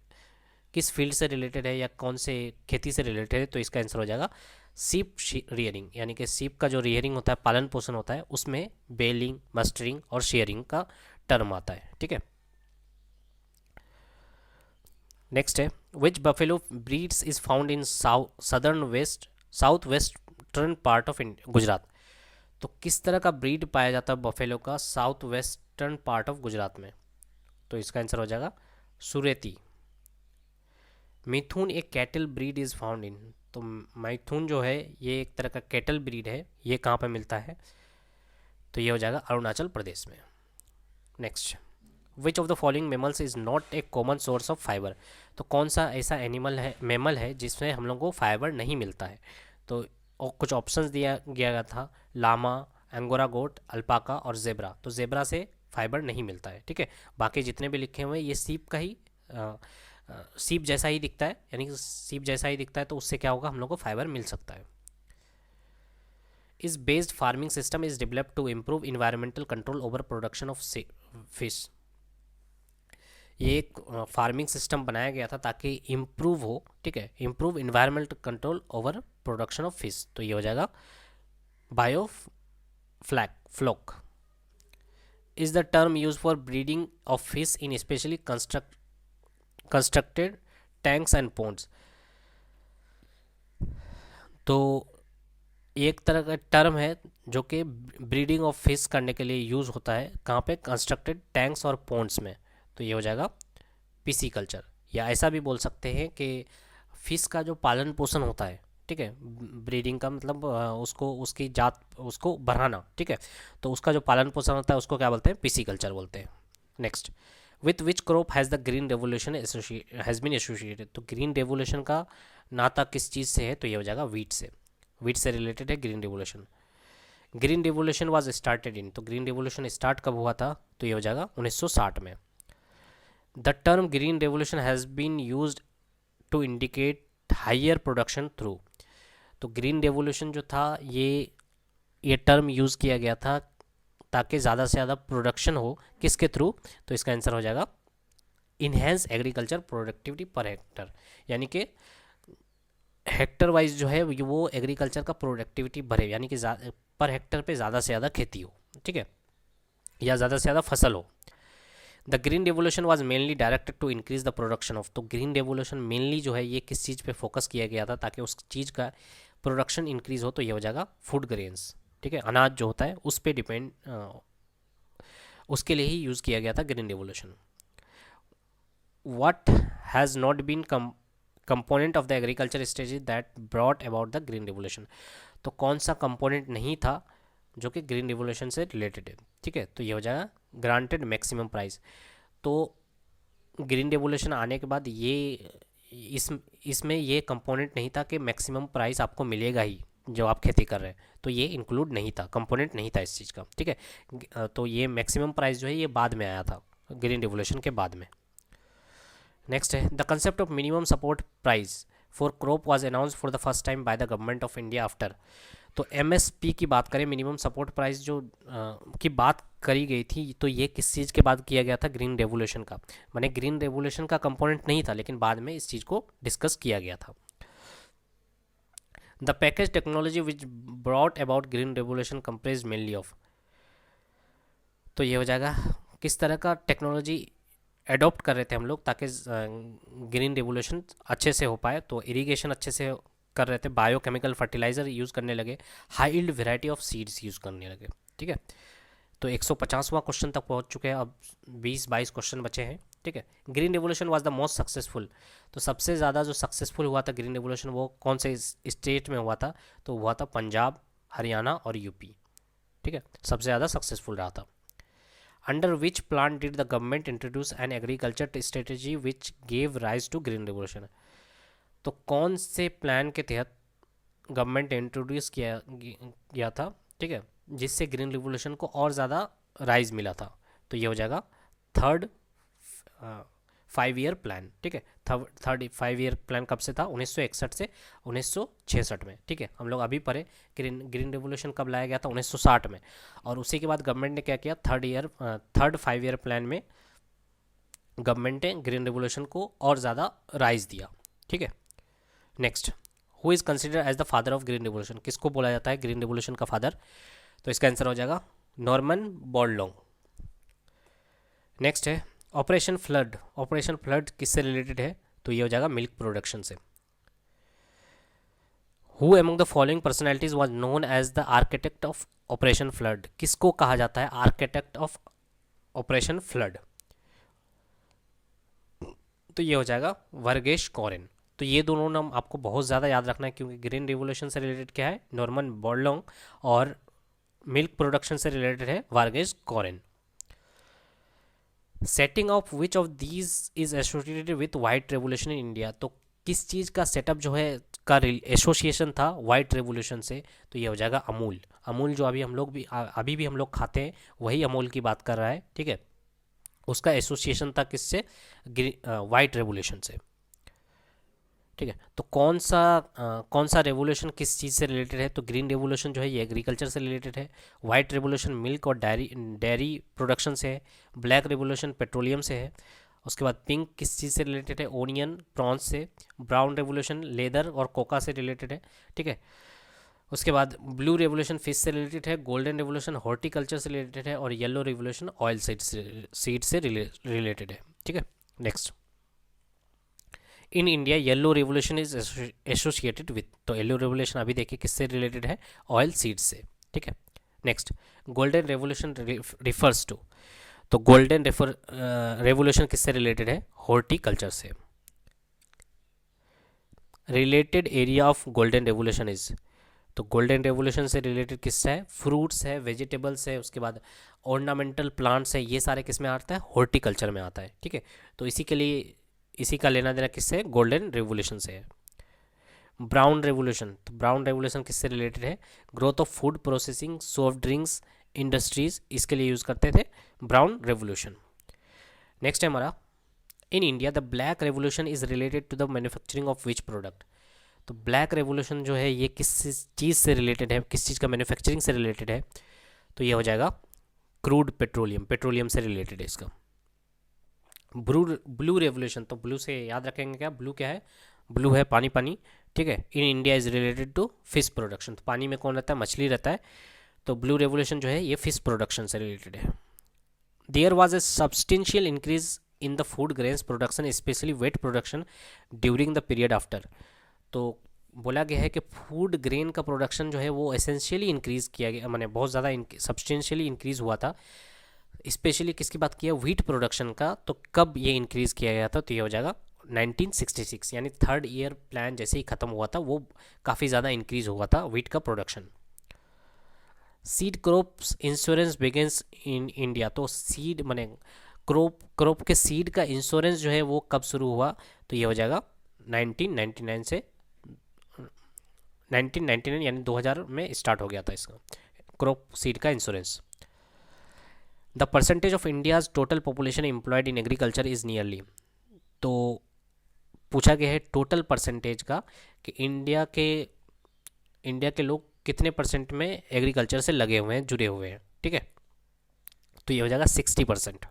किस फील्ड से रिलेटेड है या कौन से खेती से रिलेटेड है, तो इसका आंसर हो जाएगा सीप रियरिंग, यानी कि सीप का जो रियरिंग होता है, पालन पोषण होता है, उसमें बेलिंग, मस्टरिंग और शेयरिंग का टर्म आता है। ठीक है, नेक्स्ट है which buffalo breeds is found in south western part of Gujarat, तो किस तरह का ब्रीड पाया जाता है बफेलो का south western part of Gujarat में, तो इसका आंसर हो जाएगा सुरेती। मिथुन एक cattle breed is found in, तो मैथुन जो है ये एक तरह का कैटल ब्रीड है, ये कहाँ पे मिलता है, तो ये हो जाएगा अरुणाचल प्रदेश में। Next, which of the following mammals is not a common source of fibre, तो कौन सा ऐसा एनिमल है, मेमल है जिसमें हम लोग को फाइबर नहीं मिलता है, तो और कुछ ऑप्शंस दिया गया था, लामा, एंगोरा गोट, अल्पाका और जेब्रा, तो जेब्रा से फाइबर नहीं मिलता है, ठीक है। बाकी जितने भी लिखे हुए हैं ये सीप का ही सीप जैसा ही दिखता है, यानी कि सीप जैसा ही दिखता है, तो उससे क्या होगा, हम लोग को फाइबर मिल सकता है। इस based farming system is developed to improve environmental control over production of fish. ये एक फार्मिंग सिस्टम बनाया गया था ताकि इम्प्रूव हो, ठीक है, improve environmental control over production of fish. तो ये हो जाएगा biofloc is the term used for breeding of fish in specially constructed tanks and ponds। तो एक तरह का टर्म है जो कि ब्रीडिंग ऑफ फिश करने के लिए यूज़ होता है, कहाँ पे, कंस्ट्रक्टेड टैंक्स और पोन्ड्स में। तो ये हो जाएगा पीसी कल्चर, या ऐसा भी बोल सकते हैं कि फिश का जो पालन पोषण होता है, ठीक है, ब्रीडिंग का मतलब उसको उसकी जात उसको बढ़ाना, ठीक है, तो उसका जो पालन पोषण होता है उसको क्या बोलते हैं, पीसी कल्चर बोलते हैं। Next, with which crop has the green revolution has been associated. तो ग्रीन रेवोल्यूशन का नाता किस चीज़ से है, तो ये हो जाएगा वीट से। वीट से रिलेटेड है green revolution. Green revolution was started in, तो ग्रीन रेवोल्यूशन स्टार्ट कब हुआ था, तो ये हो जाएगा 1960 में। The term green revolution has been used to indicate higher production through. तो ग्रीन रेवोल्यूशन जो था ये टर्म यूज़ किया गया था ताकि ज़्यादा से ज़्यादा प्रोडक्शन हो, किसके थ्रू, तो इसका आंसर हो जाएगा enhance agriculture productivity per hectare, यानी कि हेक्टर वाइज जो है वो एग्रीकल्चर का प्रोडक्टिविटी बढ़े, यानी कि पर हेक्टर पे ज़्यादा से ज़्यादा खेती हो, ठीक है, या ज़्यादा से ज़्यादा फसल हो। The green revolution was mainly directed to increase the production of. तो ग्रीन रेवोल्यूशन मेनली जो है ये किस चीज़ पे फोकस किया गया था, ताकि उस चीज़ का प्रोडक्शन इंक्रीज हो, तो ये हो जाएगा फूड ग्रेन्स, ठीक है, अनाज जो होता है उस पर डिपेंड, उसके लिए ही यूज़ किया गया था green revolution. What has not been component of the agriculture strategy that brought about the green revolution. तो कौन सा कंपोनेंट नहीं था जो कि ग्रीन रेवोल्यूशन से रिलेटेड है, ठीक है, तो ये हो जाएगा ग्रांटेड मैक्सिमम प्राइस। तो ग्रीन रेवोल्यूशन आने के बाद ये इसमें ये कंपोनेंट नहीं था कि मैक्सिमम प्राइस आपको मिलेगा ही जो आप खेती कर रहे हैं, तो ये इंक्लूड नहीं था, कंपोनेंट नहीं था इस चीज़ का, ठीक है। तो ये मैक्सिमम प्राइस जो है ये बाद में आया था, ग्रीन रेवोल्यूशन के बाद में। नेक्स्ट है, the concept of minimum support price for crop was announced for the first time by the government of India after. तो एमएसपी की बात करें, मिनिमम सपोर्ट प्राइस जो की बात करी गई थी, तो ये किस चीज़ के बाद किया गया था, ग्रीन रेवोल्यूशन का, माने ग्रीन रेवोल्यूशन का कंपोनेंट नहीं था, लेकिन बाद में इस चीज़ को डिस्कस किया गया था। The package technology which brought about green revolution comprise mainly of. तो ये हो जाएगा किस तरह का टेक्नोलॉजी एडॉप्ट कर रहे थे हम लोग ताकि ग्रीन रेवोल्यूशन अच्छे से हो पाए। तो इरिगेशन अच्छे से कर रहे थे, बायोकेमिकल फर्टिलाइज़र यूज़ करने लगे, high yield variety of seeds use करने लगे, ठीक है। तो 150वां क्वेश्चन तक पहुंच चुके हैं, अब 20-22 क्वेश्चन बचे हैं, ठीक है। Green revolution was the most successful. तो सबसे ज़्यादा जो सक्सेसफुल हुआ था ग्रीन रेवोल्यूशन वो कौन से स्टेट में हुआ था, तो हुआ था पंजाब, हरियाणा और यूपी, ठीक है, सबसे ज़्यादा सक्सेसफुल रहा था। Under which plan did the government introduce an agriculture strategy which gave rise to green revolution. तो कौन से प्लान के तहत गवर्नमेंट ने इंट्रोड्यूस किया था, ठीक है, जिससे ग्रीन रिवोल्यूशन को और ज़्यादा राइज मिला था, तो ये हो जाएगा थर्ड 5 ईयर प्लान, ठीक है। थर्ड 5 ईयर प्लान कब से था, 1961 से 1966 में, ठीक है। हम लोग अभी पढ़े ग्रीन रिवोल्यूशन कब लाया गया था, 1960 में, और उसी के बाद गवर्नमेंट ने क्या किया, थर्ड 5 ईयर प्लान में गवर्नमेंट ने ग्रीन रिवोल्यूशन को और ज़्यादा राइज दिया, ठीक है। Next, who is consider as the father of green revolution. किसको बोला जाता है ग्रीन रिवोल्यूशन का फादर, तो इसका आंसर हो जाएगा नॉर्मन बोरलॉन्ग। नेक्स्ट है ऑपरेशन फ्लड। ऑपरेशन फ्लड किससे रिलेटेड है, तो ये हो जाएगा मिल्क प्रोडक्शन से। Who among the following personalities was known as the architect of operation flood. किसको कहा जाता है आर्किटेक्ट ऑफ ऑपरेशन फ्लड, तो ये हो जाएगा वर्गेश कोरेन। तो ये दोनों नाम आपको बहुत ज़्यादा याद रखना है, क्योंकि ग्रीन रिवोल्यूशन से रिलेटेड क्या है, नॉर्मन बोरलॉन्ग, और मिल्क प्रोडक्शन से रिलेटेड है Verghese Kurien. Setting of which of these is associated with white revolution in India. तो किस चीज़ का सेटअप जो है का एसोसिएशन था वाइट रेवोल्यूशन से, तो ये हो जाएगा अमूल। अमूल जो अभी हम लोग भी अभी भी हम लोग खाते हैं, वही अमूल की बात कर रहा है, ठीक है। उसका एसोसिएशन था किससे? वाइट रेवोल्यूशन से, ठीक है। तो कौन सा रेवोल्यूशन किस चीज़ से रिलेटेड है? तो ग्रीन रेवोल्यूशन जो है ये एग्रीकल्चर से रिलेटेड है। वाइट रेवोल्यूशन मिल्क और डेयरी प्रोडक्शन से है। ब्लैक रेवोल्यूशन पेट्रोलियम से है। उसके बाद पिंक किस चीज़ से रिलेटेड है? ओनियन प्रॉन्स से। ब्राउन रेवोल्यूशन लेदर और कोका से रिलेटेड है, ठीक है। उसके बाद ब्लू रेवोल्यूशन फिश से रिलेटेड है। गोल्डन रेवोल्यूशन हॉर्टिकल्चर से रिलेटेड है। और येलो रेवोल्यूशन ऑयल सीड से रिलेटेड है, ठीक है। Next, in India yellow revolution is associated with, तो येलो रेवोल्यूशन अभी देखिए किससे रिलेटेड है? ऑयल सीड से, ठीक है। Next, golden revolution refers to, तो गोल्डन रेवोल्यूशन किससे रिलेटेड है? हॉर्टिकल्चर से। Related area of golden revolution is, तो गोल्डन रेवोल्यूशन से रिलेटेड किससे है? फ्रूट्स है, वेजिटेबल्स है, उसके बाद ऑर्नामेंटल प्लांट्स है, ये सारे किस में आता है? हॉर्टिकल्चर में आता है, ठीक है। तो इसी के लिए इसी का लेना देना किससे है? गोल्डन रेवोल्यूशन से है। ब्राउन रेवोल्यूशन, तो ब्राउन रेवोल्यूशन किससे रिलेटेड है? Growth of food processing, soft drinks industries, इसके लिए यूज़ करते थे ब्राउन रेवोल्यूशन। नेक्स्ट है हमारा, in India the black revolution is related to the manufacturing of which product, तो ब्लैक रेवोल्यूशन जो है ये किस चीज़ से रिलेटेड है? किस चीज़ का मैन्युफैक्चरिंग से रिलेटेड है? तो ये हो जाएगा क्रूड पेट्रोलियम, पेट्रोलियम से रिलेटेड है इसका। ब्लू रेवोल्यूशन, तो ब्लू से याद रखेंगे क्या? ब्लू क्या है? ब्लू है पानी, पानी, ठीक है। In India is related to fish production, तो पानी में कौन रहता है? मछली रहता है। तो ब्लू रेवोल्यूशन जो है ये फिश प्रोडक्शन से रिलेटेड है। There was a substantial increase in the food grains production specially wheat production during the period after, तो बोला गया है कि फूड ग्रेन का प्रोडक्शन जो है वो एसेंशियली इंक्रीज़ किया गया, माने बहुत ज़्यादा सब्सटेंशियली इंक्रीज़ हुआ था। स्पेशली किसकी बात की है? व्हीट प्रोडक्शन का। तो कब ये इंक्रीज़ किया गया था? तो ये हो जाएगा 1966, यानी थर्ड ईयर प्लान जैसे ही ख़त्म हुआ था वो काफ़ी ज़्यादा इंक्रीज़ हुआ था व्हीट का production. Seed crops insurance begins in India, तो सीड माने क्रॉप के सीड का इंश्योरेंस जो है वो कब शुरू हुआ? तो ये हो जाएगा 1999 से 1999 यानी 2000 में स्टार्ट हो गया था इसका क्रॉप सीड का insurance. The percentage of India's total population employed in agriculture is nearly, तो पूछा गया है टोटल परसेंटेज का कि इंडिया के लोग कितने परसेंट में एग्रीकल्चर से लगे हुए हैं, जुड़े हुए हैं, ठीक है। तो ये हो जाएगा 60%।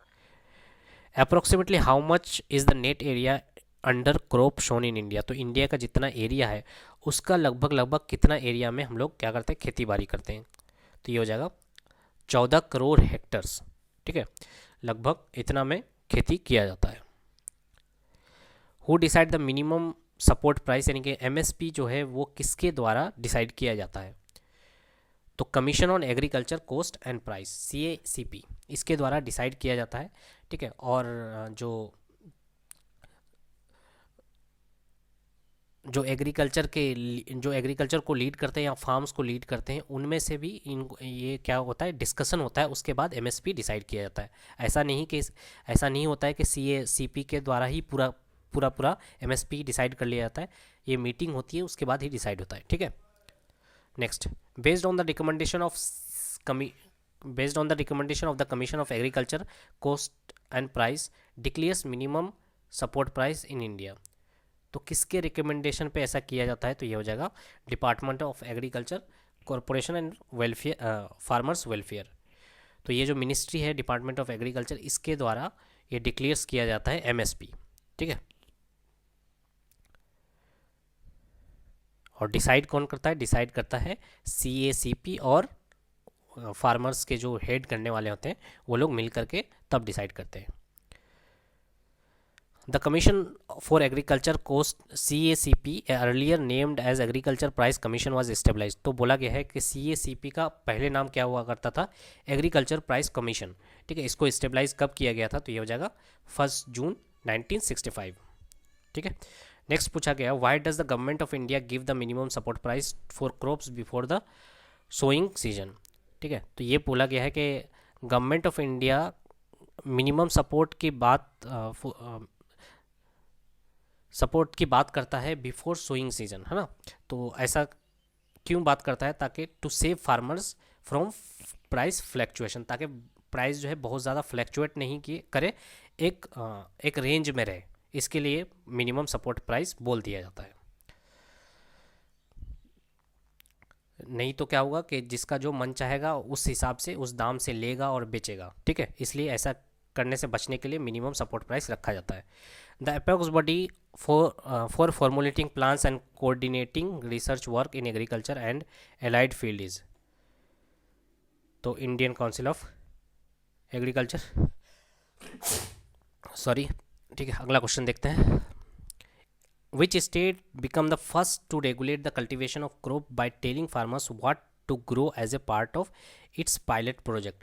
Approximately how much is the net area under crop shown in India, तो इंडिया का जितना एरिया है उसका लगभग कितना एरिया में हम लोग क्या करते हैं? खेती बाड़ी करते हैं। तो ये हो जाएगा 14 करोड़ हेक्टर्स, ठीक है। लगभग इतना में खेती किया जाता है। Who decide the minimum support price, यानी कि एमएसपी जो है वो किसके द्वारा डिसाइड किया जाता है? तो commission on agriculture cost and price, CACP, इसके द्वारा डिसाइड किया जाता है, ठीक है। और जो एग्रीकल्चर को लीड करते हैं या फार्म्स को लीड करते हैं, उनमें से भी ये क्या होता है? डिस्कशन होता है, उसके बाद एमएसपी डिसाइड किया जाता है। ऐसा नहीं होता है कि CACP के द्वारा ही पूरा एमएसपी डिसाइड कर लिया जाता है। ये मीटिंग होती है, उसके बाद ही डिसाइड होता है, ठीक है। Next, based on the recommendation of the commission of agriculture cost and price declares minimum support price in India, तो किसके रिकमेंडेशन पे ऐसा किया जाता है? तो ये हो जाएगा department of agriculture corporation and welfare, farmers welfare. तो ये जो मिनिस्ट्री है डिपार्टमेंट ऑफ एग्रीकल्चर, इसके द्वारा ये डिक्लेयर्स किया जाता है एमएसपी, ठीक है। और डिसाइड कौन करता है? डिसाइड करता है CACP, और फार्मर्स के जो हेड करने वाले होते हैं वो लोग मिल करके तब डिसाइड करते हैं। The commission for agriculture cost CACP earlier named as agriculture price commission was established, तो बोला गया है कि CACP का पहले नाम क्या हुआ करता था? एग्रीकल्चर प्राइस कमीशन, ठीक है। इसको स्टेबलाइज कब किया गया था? तो ये हो जाएगा 1 जून 1965, ठीक है। नेक्स्ट पूछा गया, why does the government of India give the minimum support price for crops before the sowing season, ठीक है। तो ये बोला गया है कि government of India minimum support की बात सपोर्ट की बात करता है बिफोर सोइंग सीजन, है ना। तो ऐसा क्यों बात करता है, ताकि to save farmers from price fluctuation, ताकि प्राइस जो है बहुत ज़्यादा फ्लैक्चुएट नहीं किए करे, एक रेंज में रहे, इसके लिए मिनिमम सपोर्ट प्राइस बोल दिया जाता है। नहीं तो क्या होगा कि जिसका जो मन चाहेगा उस हिसाब से उस दाम से लेगा और बेचेगा, ठीक है। इसलिए ऐसा करने से बचने के लिए मिनिमम सपोर्ट प्राइस रखा जाता है। The apex body for formulating plans and coordinating research work in agriculture and allied field is, तो Indian council of agriculture, sorry, ठीक है। अगला क्वेश्चन देखते हैं। Which state become the first to regulate the cultivation of crop by telling farmers what to grow as a part of its pilot project?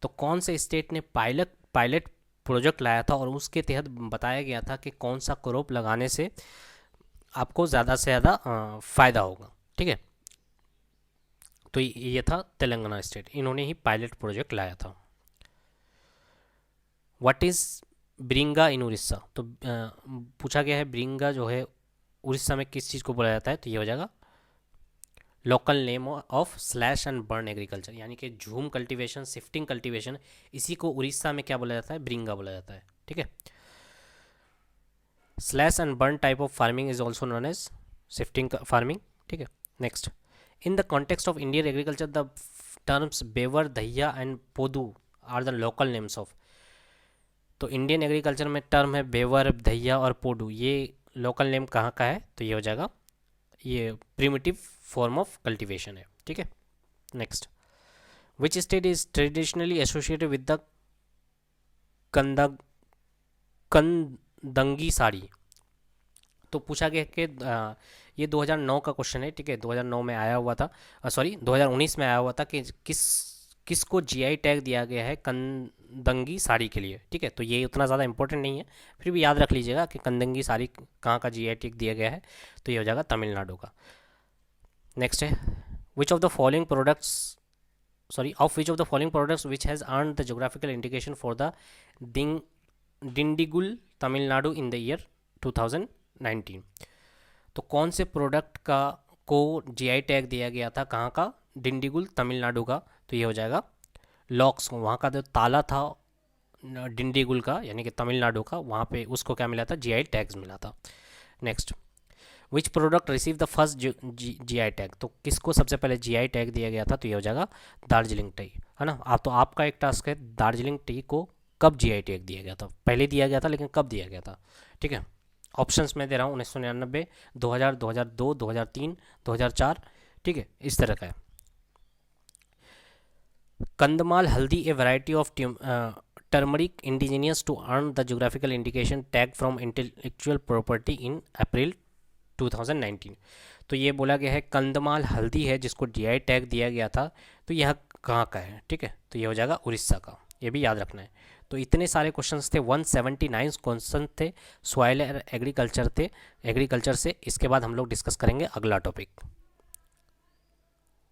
तो कौन से state ने pilot project लाया था और उसके तहत बताया गया था कि कौन सा क्रॉप लगाने से आपको ज़्यादा से ज़्यादा फ़ायदा होगा, ठीक है। तो ये था तेलंगाना स्टेट, इन्होंने ही पायलट प्रोजेक्ट लाया था। व्हाट इज़ ब्रिंगा इन उड़ीसा, तो पूछा गया है ब्रिंगा जो है उड़ीसा में किस चीज़ को बोला जाता है, तो ये हो जाएगा local name of slash and burn agriculture, यानी कि झूम कल्टीवेशन, शिफ्टिंग कल्टीवेशन, इसी को उड़ीसा में क्या बोला जाता है, ब्रिंगा बोला जाता है, ठीक है। Slash and burn type of farming is also known as shifting farming, ठीक है। Next, in the context of Indian agriculture the terms bewar, dahiya and podu are the local names of, तो इंडियन एग्रीकल्चर में टर्म है बेवर, दहिया और पोडू, ये लोकल नेम कहाँ का है, तो ये हो जाएगा, ये प्रिमिटिव फॉर्म ऑफ कल्टीवेशन है, ठीक है। Next, which state is traditionally associated with the Kandangi sari, तो पूछा गया कि ये 2009 का क्वेश्चन है, ठीक है। 2009 में आया हुआ था, सॉरी 2019 में आया हुआ था कि किसको जीआई टैग दिया गया है कंदंगी साड़ी के लिए, ठीक है। तो ये उतना ज़्यादा इंपॉर्टेंट नहीं है, फिर भी याद रख लीजिएगा कि कंदंगी साड़ी कहाँ का जीआई टैग दिया गया है, तो ये हो जाएगा तमिलनाडु का। नेक्स्ट है, विच of the following products of which of the following products which has earn the geographical indication for the Dindigul Tamil Nadu in the year 2019, तो कौन से प्रोडक्ट को जीआई टैग दिया गया था, कहाँ का, डिंडिगुल तमिलनाडु का, तो ये हो जाएगा लॉक्स, वहाँ का जो ताला था डिंडीगुल का यानी कि तमिलनाडु का, वहाँ पे उसको क्या मिला था, जीआई टैग्स मिला था। Next, which product receive the first GI tag, तो किसको सबसे पहले जीआई टैग दिया गया था, तो ये हो जाएगा दार्जिलिंग टी, है ना। आप तो आपका एक टास्क है दार्जिलिंग टी को कब जीआई टैग दिया गया था, पहले दिया गया था लेकिन कब दिया गया था, ठीक है। ऑप्शंस में दे रहा हूँ 1999, 2000, 2002, 2003, 2004, ठीक है, इस तरह का है। Kandhamal haldi a variety of turmeric indigenous to earn the geographical indication tag from intellectual property in April 2019, तो ये बोला गया है कंदमाल हल्दी है जिसको जीआई टैग दिया गया था, तो यह कहाँ का है, ठीक है, तो ये हो जाएगा उड़ीसा का, ये भी याद रखना है। तो इतने सारे क्वेश्चंस थे, 179 क्वेश्चन थे, सॉइल एग्रीकल्चर से। इसके बाद हम लोग डिस्कस करेंगे अगला टॉपिक।